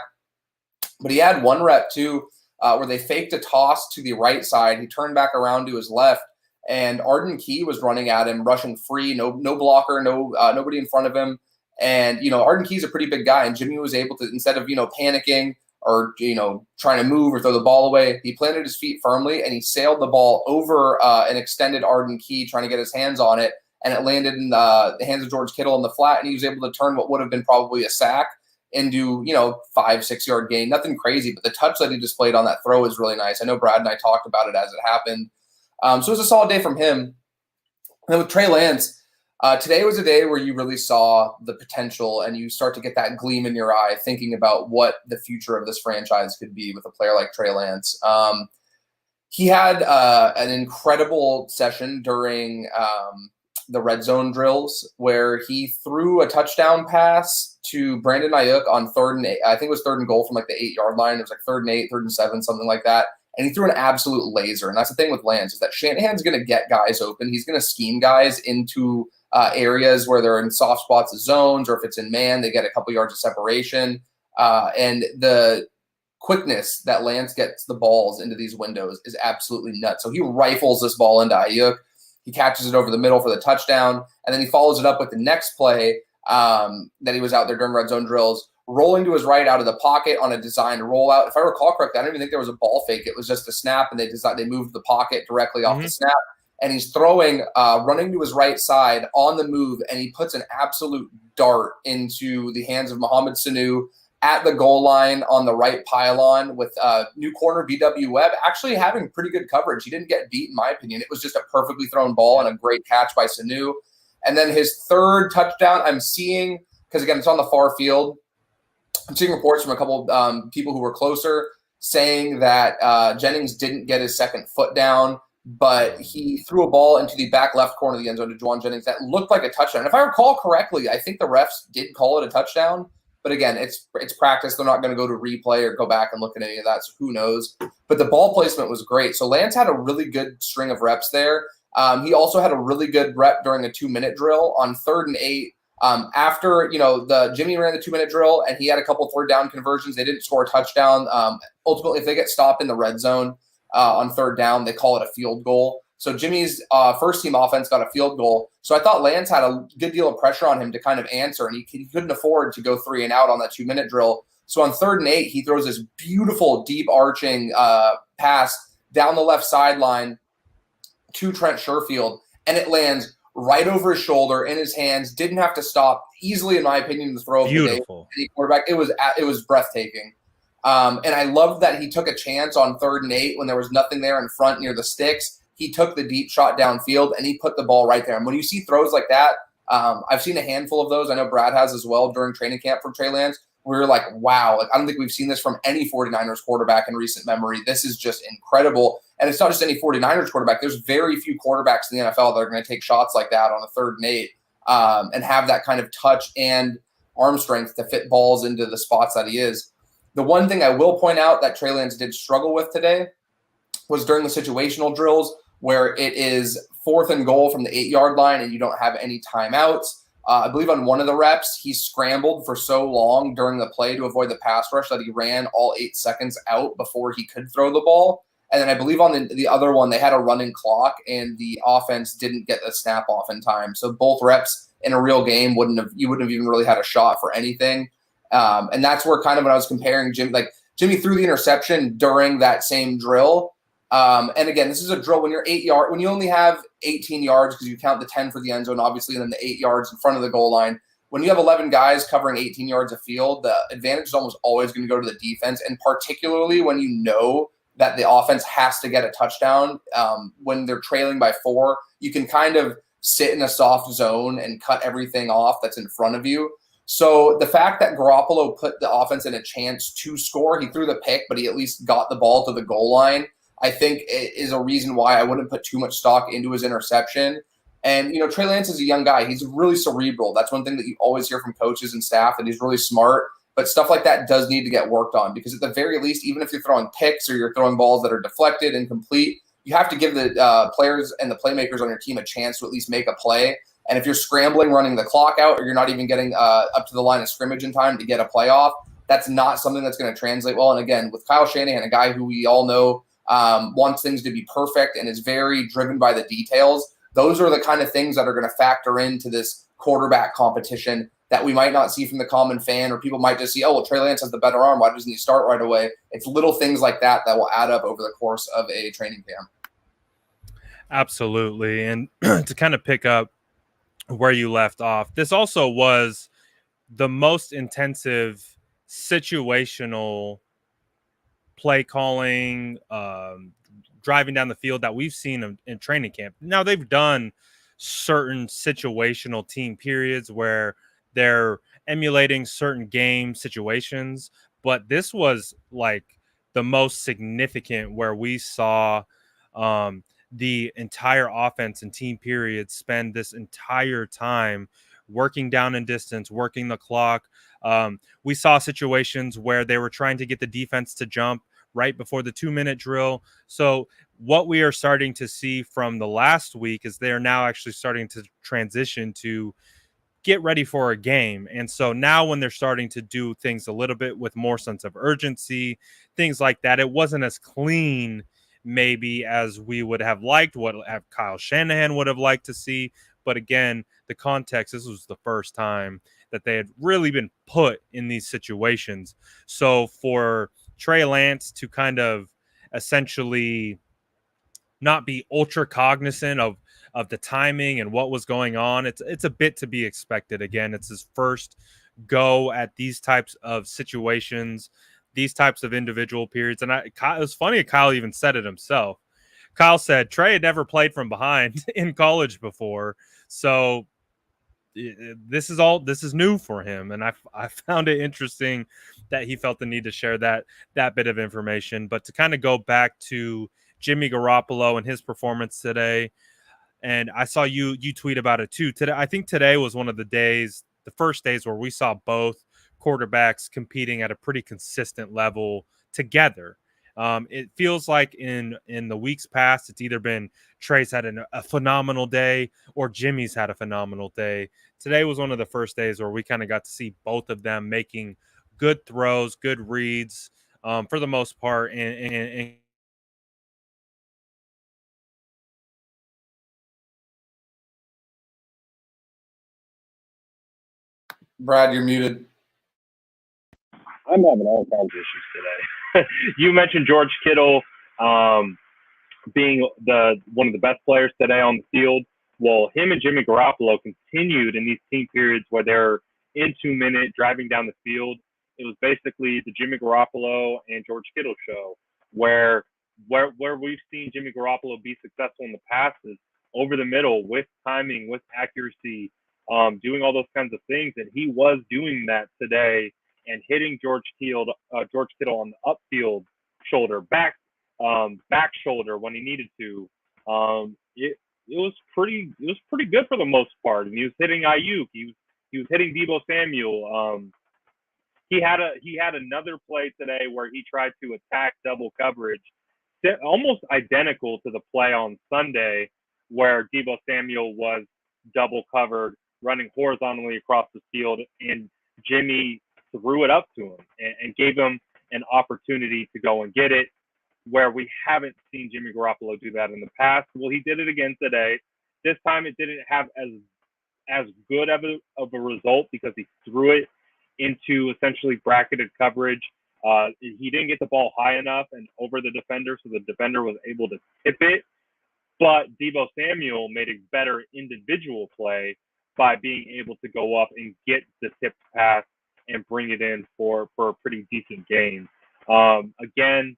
But he had one rep too where they faked a toss to the right side. He turned back around to his left, and Arden Key was running at him, rushing free, no blocker, nobody in front of him. And, Arden Key's a pretty big guy, and Jimmy was able to, instead of, panicking or, trying to move or throw the ball away, he planted his feet firmly, and he sailed the ball over an extended Arden Key, trying to get his hands on it, and it landed in the hands of George Kittle in the flat, and he was able to turn what would have been probably a sack into, 5-6 yard gain. Nothing crazy, but the touch that he displayed on that throw was really nice. I know Brad and I talked about it as it happened. So it was a solid day from him. And then with Trey Lance, today was a day where you really saw the potential and you start to get that gleam in your eye thinking about what the future of this franchise could be with a player like Trey Lance. He had an incredible session during the red zone drills where he threw a touchdown pass to Brandon Ayuk on 3rd and 8. I think it was 3rd and goal from like the 8-yard line. It was like 3rd and 8, 3rd and 7, something like that. And he threw an absolute laser. And that's the thing with Lance is that Shanahan's going to get guys open. He's going to scheme guys into areas where they're in soft spots of zones, or if it's in man, they get a couple yards of separation. And the quickness that Lance gets the balls into these windows is absolutely nuts. So he rifles this ball into Ayuk. He catches it over the middle for the touchdown, and then he follows it up with the next play that he was out there during red zone drills, rolling to his right out of the pocket on a designed rollout. If I recall correctly, I don't even think there was a ball fake. It was just a snap, and they moved the pocket directly off the snap. And he's throwing, running to his right side on the move, and he puts an absolute dart into the hands of Mohamed Sanu at the goal line on the right pylon with new corner B.W. Webb actually having pretty good coverage. He didn't get beat, in my opinion. It was just a perfectly thrown ball and a great catch by Sanu. And then his 3rd touchdown I'm seeing, because, again, it's on the far field, I'm seeing reports from a couple people who were closer saying that Jennings didn't get his 2nd foot down, but he threw a ball into the back left corner of the end zone to Juwan Jennings that looked like a touchdown. If I recall correctly, I think the refs did call it a touchdown. But again, it's practice. They're not going to go to replay or go back and look at any of that, so who knows. But the ball placement was great. So Lance had a really good string of reps there. He also had a really good rep during a 2-minute drill on 3rd and 8. After, the Jimmy ran the 2-minute drill and he had a couple 3rd down conversions. They didn't score a touchdown. Ultimately, if they get stopped in the red zone on 3rd down, they call it a field goal. So Jimmy's first team offense got a field goal. So I thought Lance had a good deal of pressure on him to kind of answer, and he couldn't afford to go 3 and out on that 2-minute drill. So on 3rd and 8, he throws this beautiful deep arching pass down the left sideline to Trent Sherfield, and it lands right over his shoulder in his hands. Didn't have to stop. Easily, in my opinion, the throw of the day. Any quarterback. It was breathtaking. And I loved that he took a chance on 3rd and 8 when there was nothing there in front near the sticks. He took the deep shot downfield, and he put the ball right there. And when you see throws like that, I've seen a handful of those. I know Brad has as well during training camp from Trey Lance. We were like, wow, I don't think we've seen this from any 49ers quarterback in recent memory. This is just incredible. And it's not just any 49ers quarterback. There's very few quarterbacks in the NFL that are going to take shots like that on a 3rd and 8 and have that kind of touch and arm strength to fit balls into the spots that he is. The one thing I will point out that Trey Lance did struggle with today was during the situational drills, where it is 4th and goal from the 8-yard line and you don't have any timeouts. I believe on one of the reps, he scrambled for so long during the play to avoid the pass rush that he ran all 8 seconds out before he could throw the ball. And then I believe on the other one, they had a running clock and the offense didn't get the snap off in time. So both reps in a real game you wouldn't have even really had a shot for anything. And that's where kind of when I was comparing Jimmy threw the interception during that same drill. And again, this is a drill when you're 8 yards, when you only have 18 yards because you count the 10 for the end zone, obviously, and then the 8 yards in front of the goal line. When you have 11 guys covering 18 yards of field, the advantage is almost always going to go to the defense. And particularly when you know that the offense has to get a touchdown, when they're trailing by 4, you can kind of sit in a soft zone and cut everything off that's in front of you. So the fact that Garoppolo put the offense in a chance to score, he threw the pick, but he at least got the ball to the goal line, I think is a reason why I wouldn't put too much stock into his interception. And, Trey Lance is a young guy. He's really cerebral. That's one thing that you always hear from coaches and staff, and he's really smart. But stuff like that does need to get worked on because at the very least, even if you're throwing picks or you're throwing balls that are deflected, incomplete, you have to give the players and the playmakers on your team a chance to at least make a play. And if you're scrambling, running the clock out, or you're not even getting up to the line of scrimmage in time to get a play off, that's not something that's going to translate well. And again, with Kyle Shanahan, a guy who we all know wants things to be perfect and is very driven by the details, those are the kind of things that are going to factor into this quarterback competition that we might not see from the common fan, or people might just see, oh, well, Trey Lance has the better arm. Why doesn't he start right away? It's little things like that that will add up over the course of a training camp. Absolutely. And to kind of pick up where you left off, this also was the most intensive situational play calling, driving down the field that we've seen in training camp. Now, they've done certain situational team periods where they're emulating certain game situations, but this was like the most significant where we saw um, the entire offense and team periods spend this entire time working down in distance, working the clock. We saw situations where they were trying to get the defense to jump right before the 2-minute drill. So what we are starting to see from the last week is they're now actually starting to transition to get ready for a game. And so now when they're starting to do things a little bit with more sense of urgency, things like that, it wasn't as clean maybe as we would have liked, what Kyle Shanahan would have liked to see. But again, the context, this was the first time that they had really been put in these situations. So for Trey Lance to kind of essentially not be ultra cognizant of the timing and what was going on, it's a bit to be expected. Again, it's his first go at these types of situations, these types of individual periods. And it was funny, Kyle even said it himself. Kyle said Trey had never played from behind in college before, so this is new for him. And I found it interesting that he felt the need to share that bit of information. But to kind of go back to Jimmy Garoppolo and his performance today, and I saw you tweet about it too today. I think today was one of the first days where we saw both quarterbacks competing at a pretty consistent level together. It feels like in the weeks past, it's either been Trey's had a phenomenal day or Jimmy's had a phenomenal day. Today was one of the first days where we kind of got to see both of them making good throws, good reads, for the most part, and Brad, you're muted. I'm having all kinds of issues today. You mentioned George Kittle being one of the best players today on the field. Well, him and Jimmy Garoppolo continued in these team periods where they're in 2 minute driving down the field. It was basically the Jimmy Garoppolo and George Kittle show, where we've seen Jimmy Garoppolo be successful in the past is over the middle with timing, with accuracy, doing all those kinds of things, and he was doing that today and hitting George Kittle on the upfield shoulder, back shoulder when he needed to. It was pretty good for the most part. And he was hitting Ayuk. He was hitting Deebo Samuel. He had another play today where he tried to attack double coverage, almost identical to the play on Sunday where Deebo Samuel was double covered, running horizontally across the field, and Jimmy threw it up to him and gave him an opportunity to go and get it, where we haven't seen Jimmy Garoppolo do that in the past. Well, he did it again today. This time it didn't have as good of a result because he threw it into essentially bracketed coverage. He didn't get the ball high enough and over the defender, so the defender was able to tip it. But Deebo Samuel made a better individual play by being able to go up and get the tipped pass and bring it in for a pretty decent gain. Again,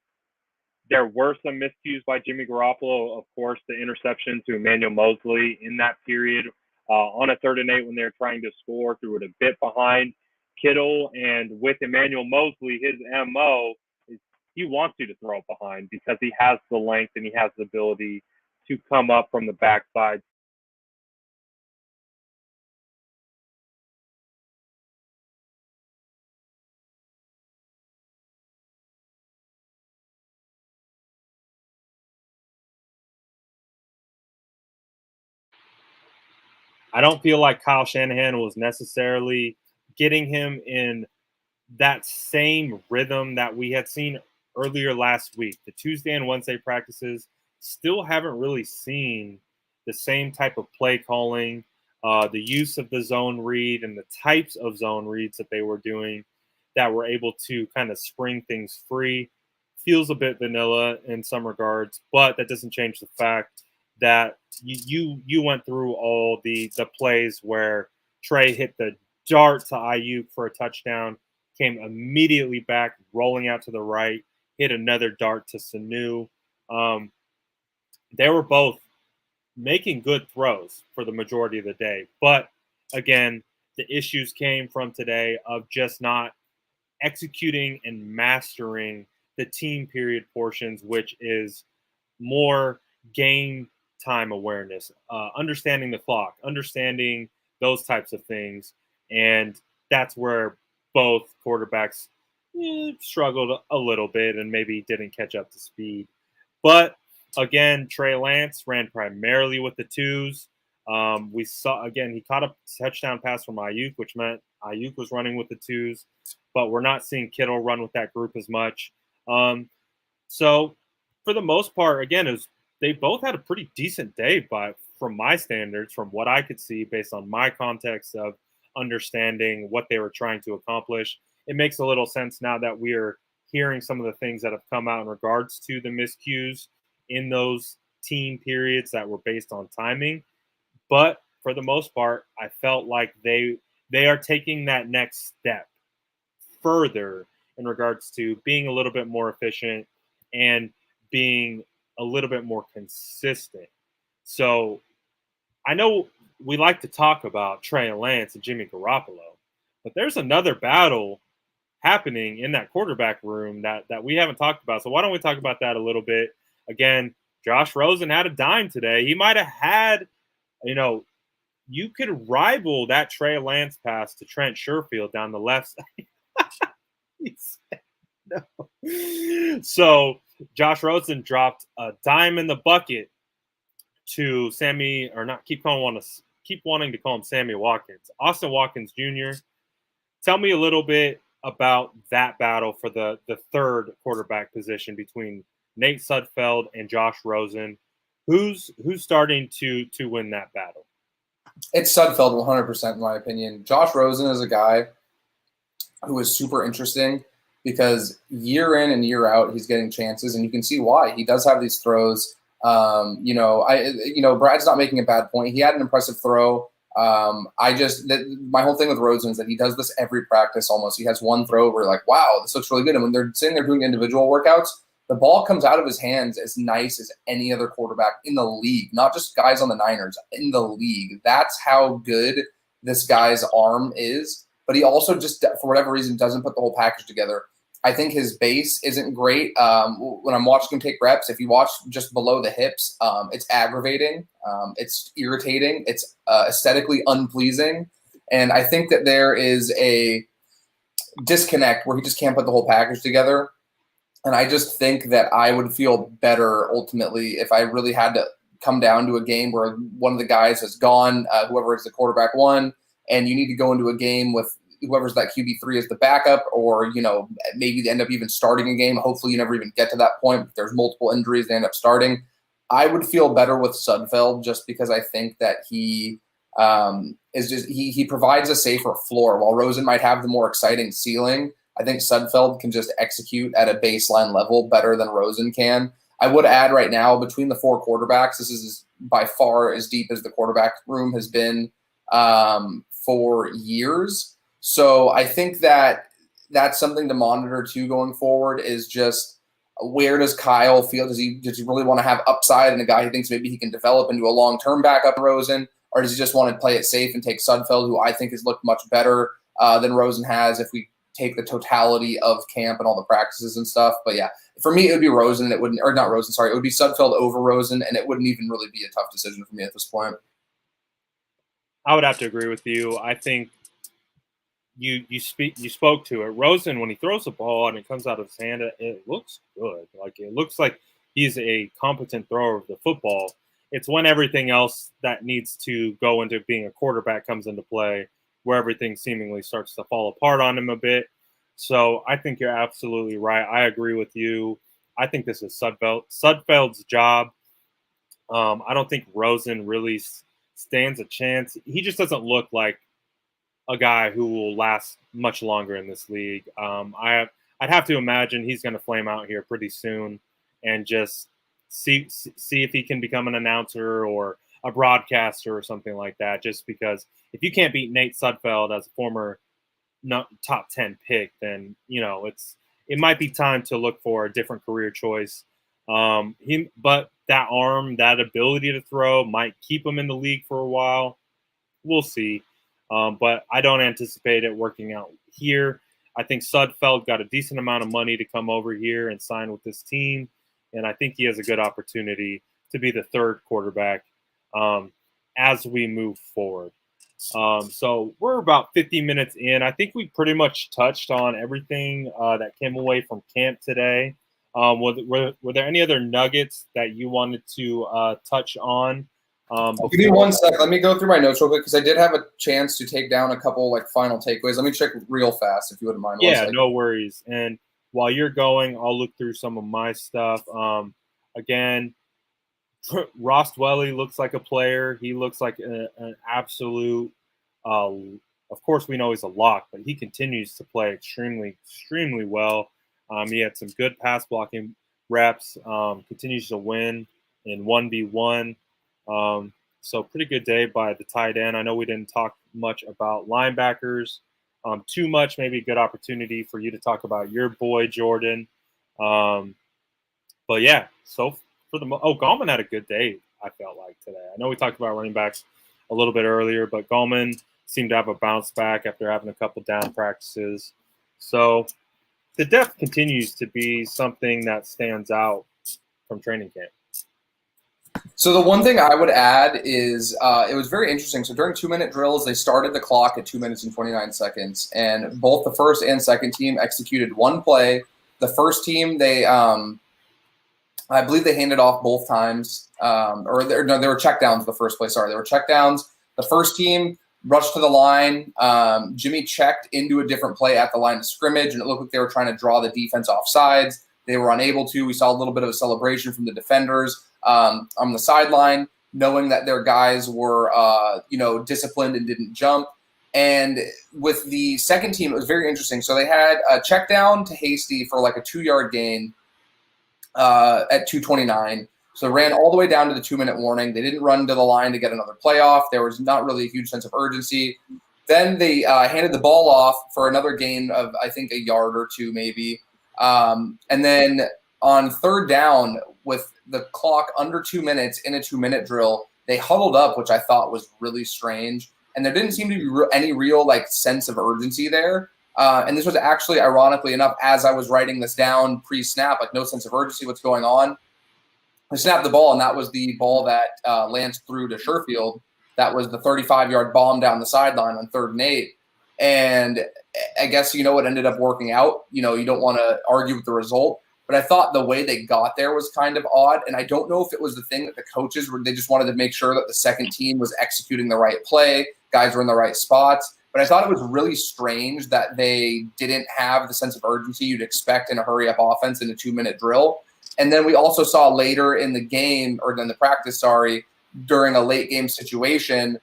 there were some miscues by Jimmy Garoppolo. Of course, the interception to Emmanuel Mosley in that period on a 3rd and 8 when they're trying to score, threw it a bit behind Kittle. And with Emmanuel Mosley, his MO is he wants you to throw it behind because he has the length and he has the ability to come up from the backside I don't feel like Kyle Shanahan was necessarily getting him in that same rhythm that we had seen earlier last week. The Tuesday and Wednesday practices still haven't really seen the same type of play calling, the use of the zone read, and the types of zone reads that they were doing that were able to kind of spring things free. Feels a bit vanilla in some regards, but that doesn't change the fact that you went through all the plays where Trey hit the dart to Ayuk for a touchdown, came immediately back, rolling out to the right, hit another dart to Sanu. Um, they were both making good throws for the majority of the day. But again, the issues came from today of just not executing and mastering the team period portions, which is more game time awareness, understanding the clock, understanding those types of things. And that's where both quarterbacks struggled a little bit and maybe didn't catch up to speed. But again, Trey Lance ran primarily with the twos. We saw, again, he caught a touchdown pass from Ayuk, which meant Ayuk was running with the twos, but we're not seeing Kittle run with that group as much. So for the most part, again, they both had a pretty decent day, but from my standards, from what I could see based on my context of understanding what they were trying to accomplish, it makes a little sense now that we are hearing some of the things that have come out in regards to the miscues in those team periods that were based on timing. But for the most part, I felt like they are taking that next step further in regards to being a little bit more efficient and being a little bit more consistent. So I know we like to talk about Trey Lance and Jimmy Garoppolo, but there's another battle happening in that quarterback room that we haven't talked about. So why don't we talk about that a little bit? Again, Josh Rosen had a dime today. He might have had, you could rival that Trey Lance pass to Trent Sherfield down the left side. He said no. So Josh Rosen dropped a dime in the bucket to Sammy, or not keep wanting to call him Sammy Watkins. Austin Watkins Jr. Tell me a little bit about that battle for the third quarterback position between Nate Sudfeld and Josh Rosen. Who's starting to win that battle? It's Sudfeld 100% in my opinion. Josh Rosen is a guy who is super interesting because year in and year out he's getting chances, and you can see why. He does have these throws. Brad's not making a bad point. He had an impressive throw. My whole thing with Rosen is that he does this every practice almost. He has one throw where like, wow, this looks really good. And when they're sitting there doing individual workouts, the ball comes out of his hands as nice as any other quarterback in the league, not just guys on the Niners, in the league. That's how good this guy's arm is. But he also just, for whatever reason, doesn't put the whole package together. I think his base isn't great. When I'm watching him take reps, if you watch just below the hips, it's aggravating. It's irritating. It's aesthetically unpleasing. And I think that there is a disconnect where he just can't put the whole package together. And I just think that I would feel better ultimately if I really had to come down to a game where one of the guys has gone, whoever is the quarterback won, and you need to go into a game with whoever's that QB3 as the backup, or, maybe they end up even starting a game. Hopefully you never even get to that point. If there's multiple injuries, they end up starting. I would feel better with Sudfeld just because I think that he he provides a safer floor. While Rosen might have the more exciting ceiling, I think Sudfeld can just execute at a baseline level better than Rosen can. I would add right now, between the four quarterbacks, this is by far as deep as the quarterback room has been for years. So I think that that's something to monitor too going forward, is just where does Kyle feel? Does he really want to have upside in a guy he thinks maybe he can develop into a long-term backup Rosen? Or does he just want to play it safe and take Sudfeld, who I think has looked much better than Rosen has if we take the totality of camp and all the practices and stuff? But yeah, for me, it would be Rosen. It would be Sudfeld over Rosen, and it wouldn't even really be a tough decision for me at this point. I would have to agree with you. I think you spoke to it. Rosen, when he throws the ball and it comes out of his hand, it looks good. Like, it looks like he's a competent thrower of the football. it's when everything else that needs to go into being a quarterback comes into play, where everything seemingly starts to fall apart on him a bit. So I think you're absolutely right. I agree with you. I think this is Sudfeld's job. I don't think Rosen really stands a chance. He just doesn't look like a guy who will last much longer in this league. I'd have to imagine he's going to flame out here pretty soon, and just see if he can become an announcer or a broadcaster or something like that. Just because if you can't beat Nate Sudfeld as a former top 10 pick, then it might be time to look for a different career choice. But that arm, that ability to throw might keep him in the league for a while. We'll see. But I don't anticipate it working out here. I think Sudfeld got a decent amount of money to come over here and sign with this team, and I think he has a good opportunity to be the third quarterback as we move forward. So we're about 50 minutes in. I think we pretty much touched on everything that came away from camp today. Were there any other nuggets that you wanted to touch on? Give me 1 sec. Let me go through my notes real quick because I did have a chance to take down a couple final takeaways. Let me check real fast if you wouldn't mind. Yeah, no worries. And while you're going, I'll look through some of my stuff. Again, Ross Dwelly looks like a player. He looks like an absolute. Of course, we know he's a lock, but he continues to play extremely, extremely well. He had some good pass blocking reps. Continues to win in 1v1. So pretty good day by the tight end. I know we didn't talk much about linebackers. Too much, maybe a good opportunity for you to talk about your boy Jordan. But yeah, so Gallman had a good day, I felt like, today. I know we talked about running backs a little bit earlier, but Gallman seemed to have a bounce back after having a couple down practices. So the depth continues to be something that stands out from training camp. So the one thing I would add is it was very interesting. So during 2-minute drills, they started the clock at 2 minutes and 29 seconds, and both the first and second team executed one play. The first team, I believe they handed off both times, they were checkdowns the first play. Sorry, they were checkdowns. The first team rushed to the line. Jimmy checked into a different play at the line of scrimmage, and it looked like they were trying to draw the defense off sides. They were unable to. We saw a little bit of a celebration from the defenders on the sideline, knowing that their guys were, disciplined and didn't jump. And with the second team, it was very interesting. So they had a check down to Hasty for like a 2-yard gain at 2:29. So ran all the way down to the 2-minute warning. They didn't run to the line to get another playoff. There was not really a huge sense of urgency. Then they handed the ball off for another gain of, I think, a yard or two maybe. And then on third down, with the clock under 2 minutes in a 2-minute drill, they huddled up, which I thought was really strange. And there didn't seem to be any real sense of urgency there. And this was actually, ironically enough, as I was writing this down pre-snap, no sense of urgency, what's going on. I snapped the ball, and that was the ball that Lance threw to Sherfield. That was the 35-yard bomb down the sideline on 3rd and 8. And I guess what ended up working out. You don't want to argue with the result. But I thought the way they got there was kind of odd. And I don't know if it was the thing that the coaches they just wanted to make sure that the second team was executing the right play, guys were in the right spots. But I thought it was really strange that they didn't have the sense of urgency you'd expect in a hurry-up offense in a 2-minute drill. And then we also saw later in the game, or in the practice, during a late-game situation,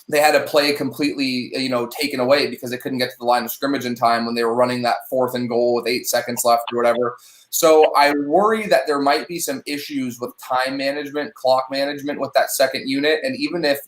they had a play completely, taken away because they couldn't get to the line of scrimmage in time when they were running that 4th and goal with 8 seconds left or whatever. So I worry that there might be some issues with time management, clock management with that second unit. And even if,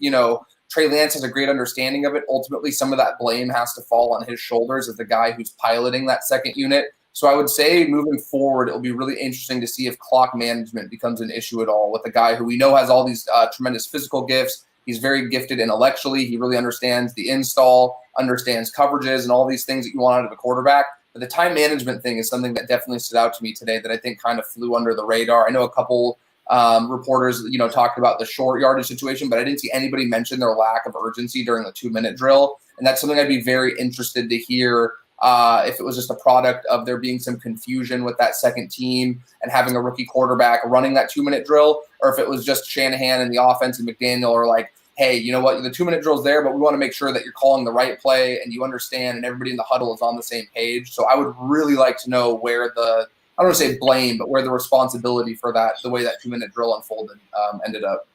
Trey Lance has a great understanding of it, ultimately some of that blame has to fall on his shoulders as the guy who's piloting that second unit. So I would say moving forward, it'll be really interesting to see if clock management becomes an issue at all with a guy who we know has all these tremendous physical gifts. He's very gifted intellectually. He really understands the install, understands coverages, and all these things that you want out of a quarterback. But the time management thing is something that definitely stood out to me today that I think kind of flew under the radar. I know a couple reporters, talked about the short yardage situation, but I didn't see anybody mention their lack of urgency during the 2-minute drill. And that's something I'd be very interested to hear if it was just a product of there being some confusion with that second team and having a rookie quarterback running that 2-minute drill, or if it was just Shanahan and the offense and McDaniel are like, hey, you know what, the 2-minute drill's there, but we want to make sure that you're calling the right play and you understand and everybody in the huddle is on the same page. So I would really like to know where the, I don't want to say blame, but where the responsibility for that, the way that 2-minute drill unfolded, ended up.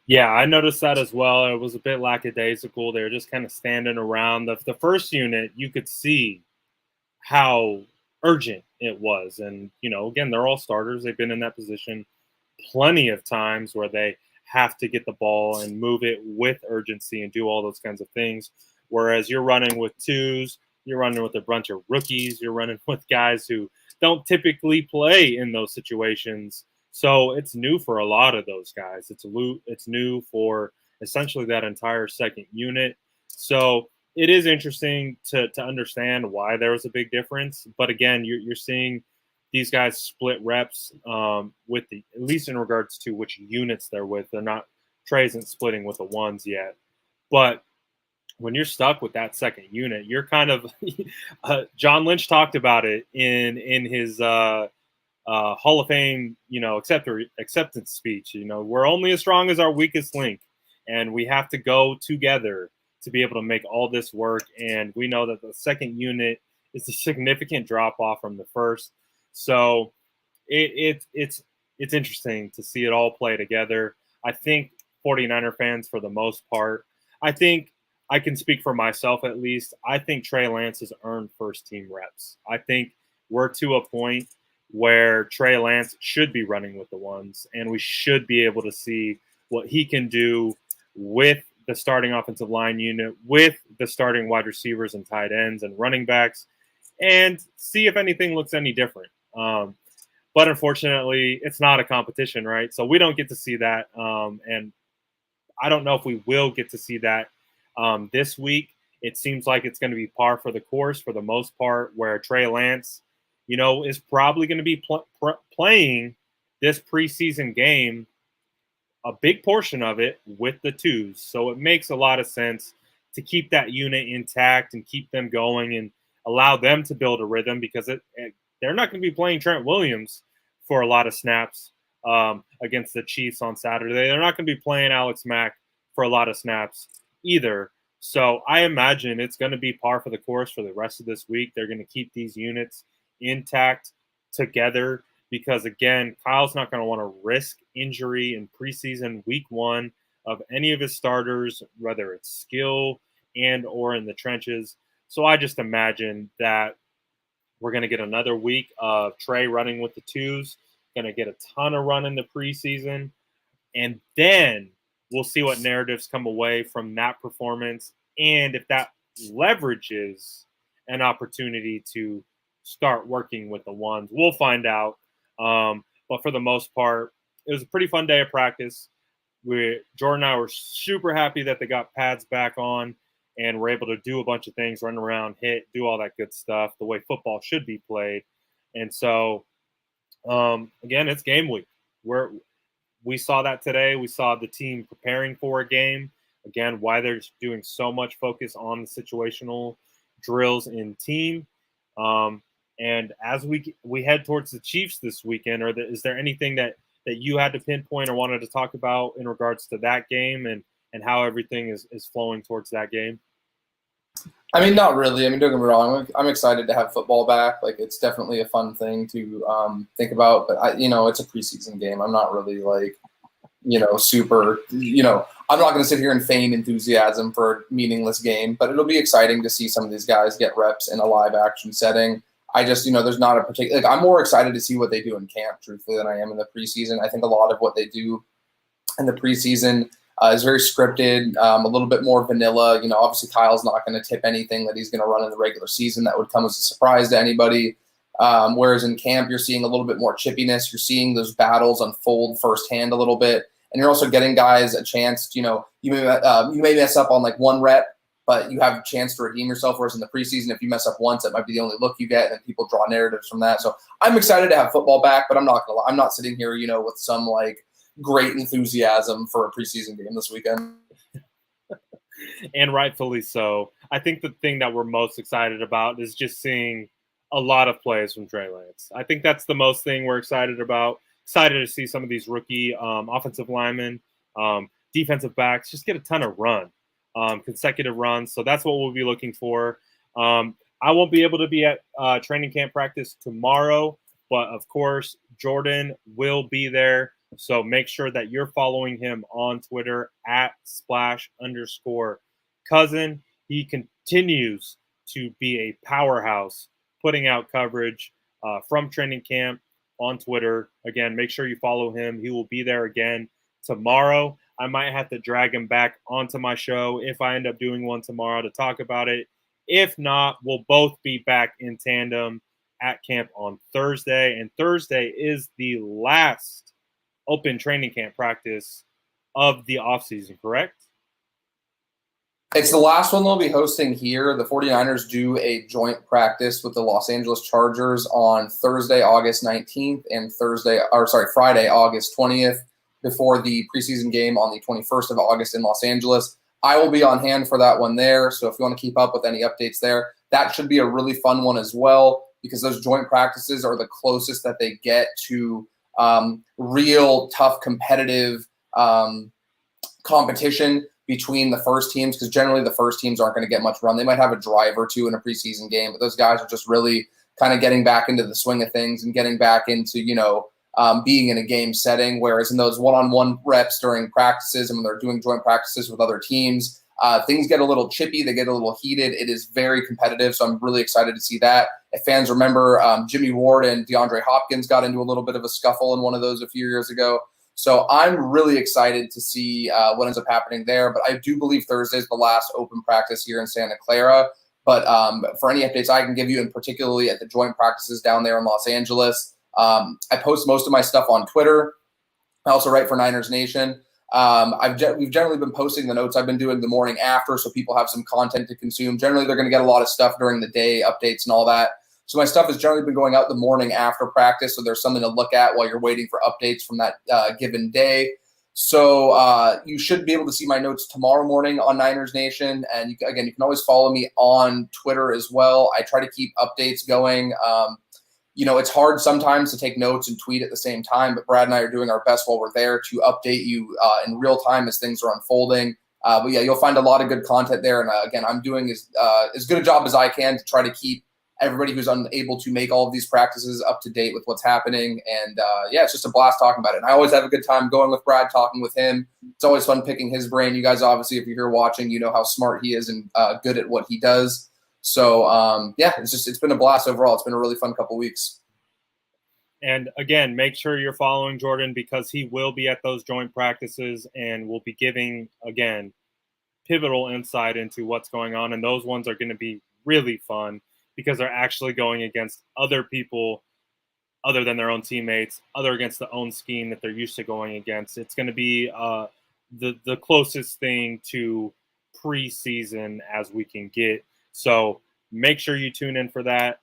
Yeah, I noticed that as well. It was a bit lackadaisical. They were just kind of standing around. The first unit, you could see how urgent it was. And, again, they're all starters. They've been in that position plenty of times where they have to get the ball and move it with urgency and do all those kinds of things. Whereas you're running with twos, you're running with a bunch of rookies, you're running with guys who don't typically play in those situations. So it's new for a lot of those guys. It's new for essentially that entire second unit. So it is interesting to understand why there was a big difference. But again, you're seeing these guys split reps with at least in regards to which units they're with. They're not, Trey isn't splitting with the ones yet. But when you're stuck with that second unit, you're kind of John Lynch talked about it in his Hall of Fame, acceptance speech. We're only as strong as our weakest link, and we have to go together to be able to make all this work. And we know that the second unit is a significant drop off from the first. So it's interesting to see it all play together. I think 49er fans, for the most part, I think I can speak for myself at least. I think Trey Lance has earned first team reps. I think we're to a point where Trey Lance should be running with the ones, and we should be able to see what he can do with the starting offensive line unit, with the starting wide receivers and tight ends and running backs, and see if anything looks any different. But unfortunately, it's not a competition, right? So we don't get to see that, and I don't know if we will get to see that this week. It seems like it's going to be par for the course for the most part, where Trey Lance is probably going to be playing this preseason game, a big portion of it with the twos. So it makes a lot of sense to keep that unit intact and keep them going and allow them to build a rhythm, because they're not going to be playing Trent Williams for a lot of snaps against the Chiefs on Saturday. They're not going to be playing Alex Mack for a lot of snaps either. So I imagine it's going to be par for the course for the rest of this week. They're going to keep these units intact together because, again, Kyle's not going to want to risk injury in preseason week one of any of his starters, whether it's skill and or in the trenches. So I just imagine that we're going to get another week of Trey running with the twos, going to get a ton of run in the preseason, and then we'll see what narratives come away from that performance and if that leverages an opportunity to start working with the ones. We'll find out. But for the most part, it was a pretty fun day of practice. Jordan and I were super happy that they got pads back on and were able to do a bunch of things, run around, hit, do all that good stuff, the way football should be played. And so, again, it's game week. We saw that today. We saw the team preparing for a game. Again, why they're doing so much focus on the situational drills in team. And as we head towards the Chiefs this weekend, is there anything that you had to pinpoint or wanted to talk about in regards to that game and how everything is flowing towards that game? I mean, not really. I mean, don't get me wrong. I'm excited to have football back. Like, it's definitely a fun thing to think about. But, it's a preseason game. I'm not really, super, I'm not going to sit here and feign enthusiasm for a meaningless game. But it'll be exciting to see some of these guys get reps in a live action setting. I just, there's not a particular – I'm more excited to see what they do in camp, truthfully, than I am in the preseason. I think a lot of what they do in the preseason is very scripted, a little bit more vanilla. Obviously Kyle's not going to tip anything that he's going to run in the regular season. That would come as a surprise to anybody. Whereas in camp, you're seeing a little bit more chippiness. You're seeing those battles unfold firsthand a little bit. And you're also getting guys a chance, you may mess up on one rep, but you have a chance to redeem yourself. Whereas in the preseason, if you mess up once, that might be the only look you get, and then people draw narratives from that. So I'm excited to have football back, but I'm not gonna lie. I'm not sitting here, with some great enthusiasm for a preseason game this weekend. And rightfully so. I think the thing that we're most excited about is just seeing a lot of plays from Trey Lance. I think that's the most thing we're excited about. Excited to see some of these rookie offensive linemen, defensive backs, just get a ton of run, consecutive runs. So that's what we'll be looking for. I won't be able to be at training camp practice tomorrow, but of course, Jordan will be there. So make sure that you're following him on Twitter at @splash_cousin. He continues to be a powerhouse, putting out coverage from training camp on Twitter. Again, make sure you follow him. He will be there again tomorrow. I might have to drag him back onto my show if I end up doing one tomorrow to talk about it. If not, we'll both be back in tandem at camp on Thursday. And Thursday is the last open training camp practice of the offseason, correct? It's the last one they'll be hosting here. The 49ers do a joint practice with the Los Angeles Chargers on Thursday, August 19th and Friday, August 20th before the preseason game on the 21st of August in Los Angeles. I will be on hand for that one there. So if you want to keep up with any updates there, that should be a really fun one as well, because those joint practices are the closest that they get to real tough competitive competition between the first teams, because generally the first teams aren't going to get much run. They might have a drive or two in a preseason game, but those guys are just really kind of getting back into the swing of things and getting back into, being in a game setting. Whereas in those one-on-one reps during practices and when they're doing joint practices with other teams, things get a little chippy. They get a little heated. It is very competitive, so I'm really excited to see that. If fans remember, Jimmy Ward and DeAndre Hopkins got into a little bit of a scuffle in one of those a few years ago. So I'm really excited to see what ends up happening there. But I do believe Thursday is the last open practice here in Santa Clara. But for any updates I can give you, and particularly at the joint practices down there in Los Angeles, I post most of my stuff on Twitter. I also write for Niners Nation. We've generally been posting the notes I've been doing the morning after, so people have some content to consume. Generally, they're going to get a lot of stuff during the day, updates and all that. So my stuff has generally been going out the morning after practice, so there's something to look at while you're waiting for updates from that given day. So you should be able to see my notes tomorrow morning on Niners Nation. And you can always follow me on Twitter as well. I try to keep updates going. It's hard sometimes to take notes and tweet at the same time, but Brad and I are doing our best while we're there to update you in real time as things are unfolding. But yeah, you'll find a lot of good content there. And again, I'm doing as good a job as I can to try to keep everybody who's unable to make all of these practices up to date with what's happening. And it's just a blast talking about it. And I always have a good time going with Brad, talking with him. It's always fun picking his brain. You guys, obviously, if you're here watching, you know how smart he is and good at what he does. So it's been a blast overall. It's been a really fun couple weeks. And again, make sure you're following Jordan, because he will be at those joint practices and will be giving, again, pivotal insight into what's going on. And those ones are going to be really fun, because they're actually going against other people other than their own teammates, other against the own scheme that they're used to going against. It's going to be the closest thing to preseason as we can get. So make sure you tune in for that.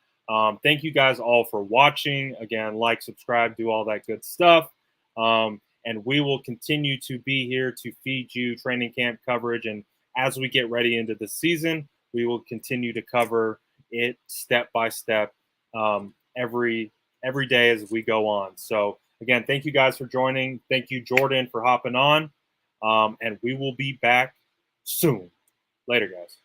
Thank you guys all for watching. Again, like, subscribe, do all that good stuff. And we will continue to be here to feed you training camp coverage. And as we get ready into the season, we will continue to cover it step by step every day as we go on. So again, thank you guys for joining. Thank you, Jordan, for hopping on. And we will be back soon. Later, guys.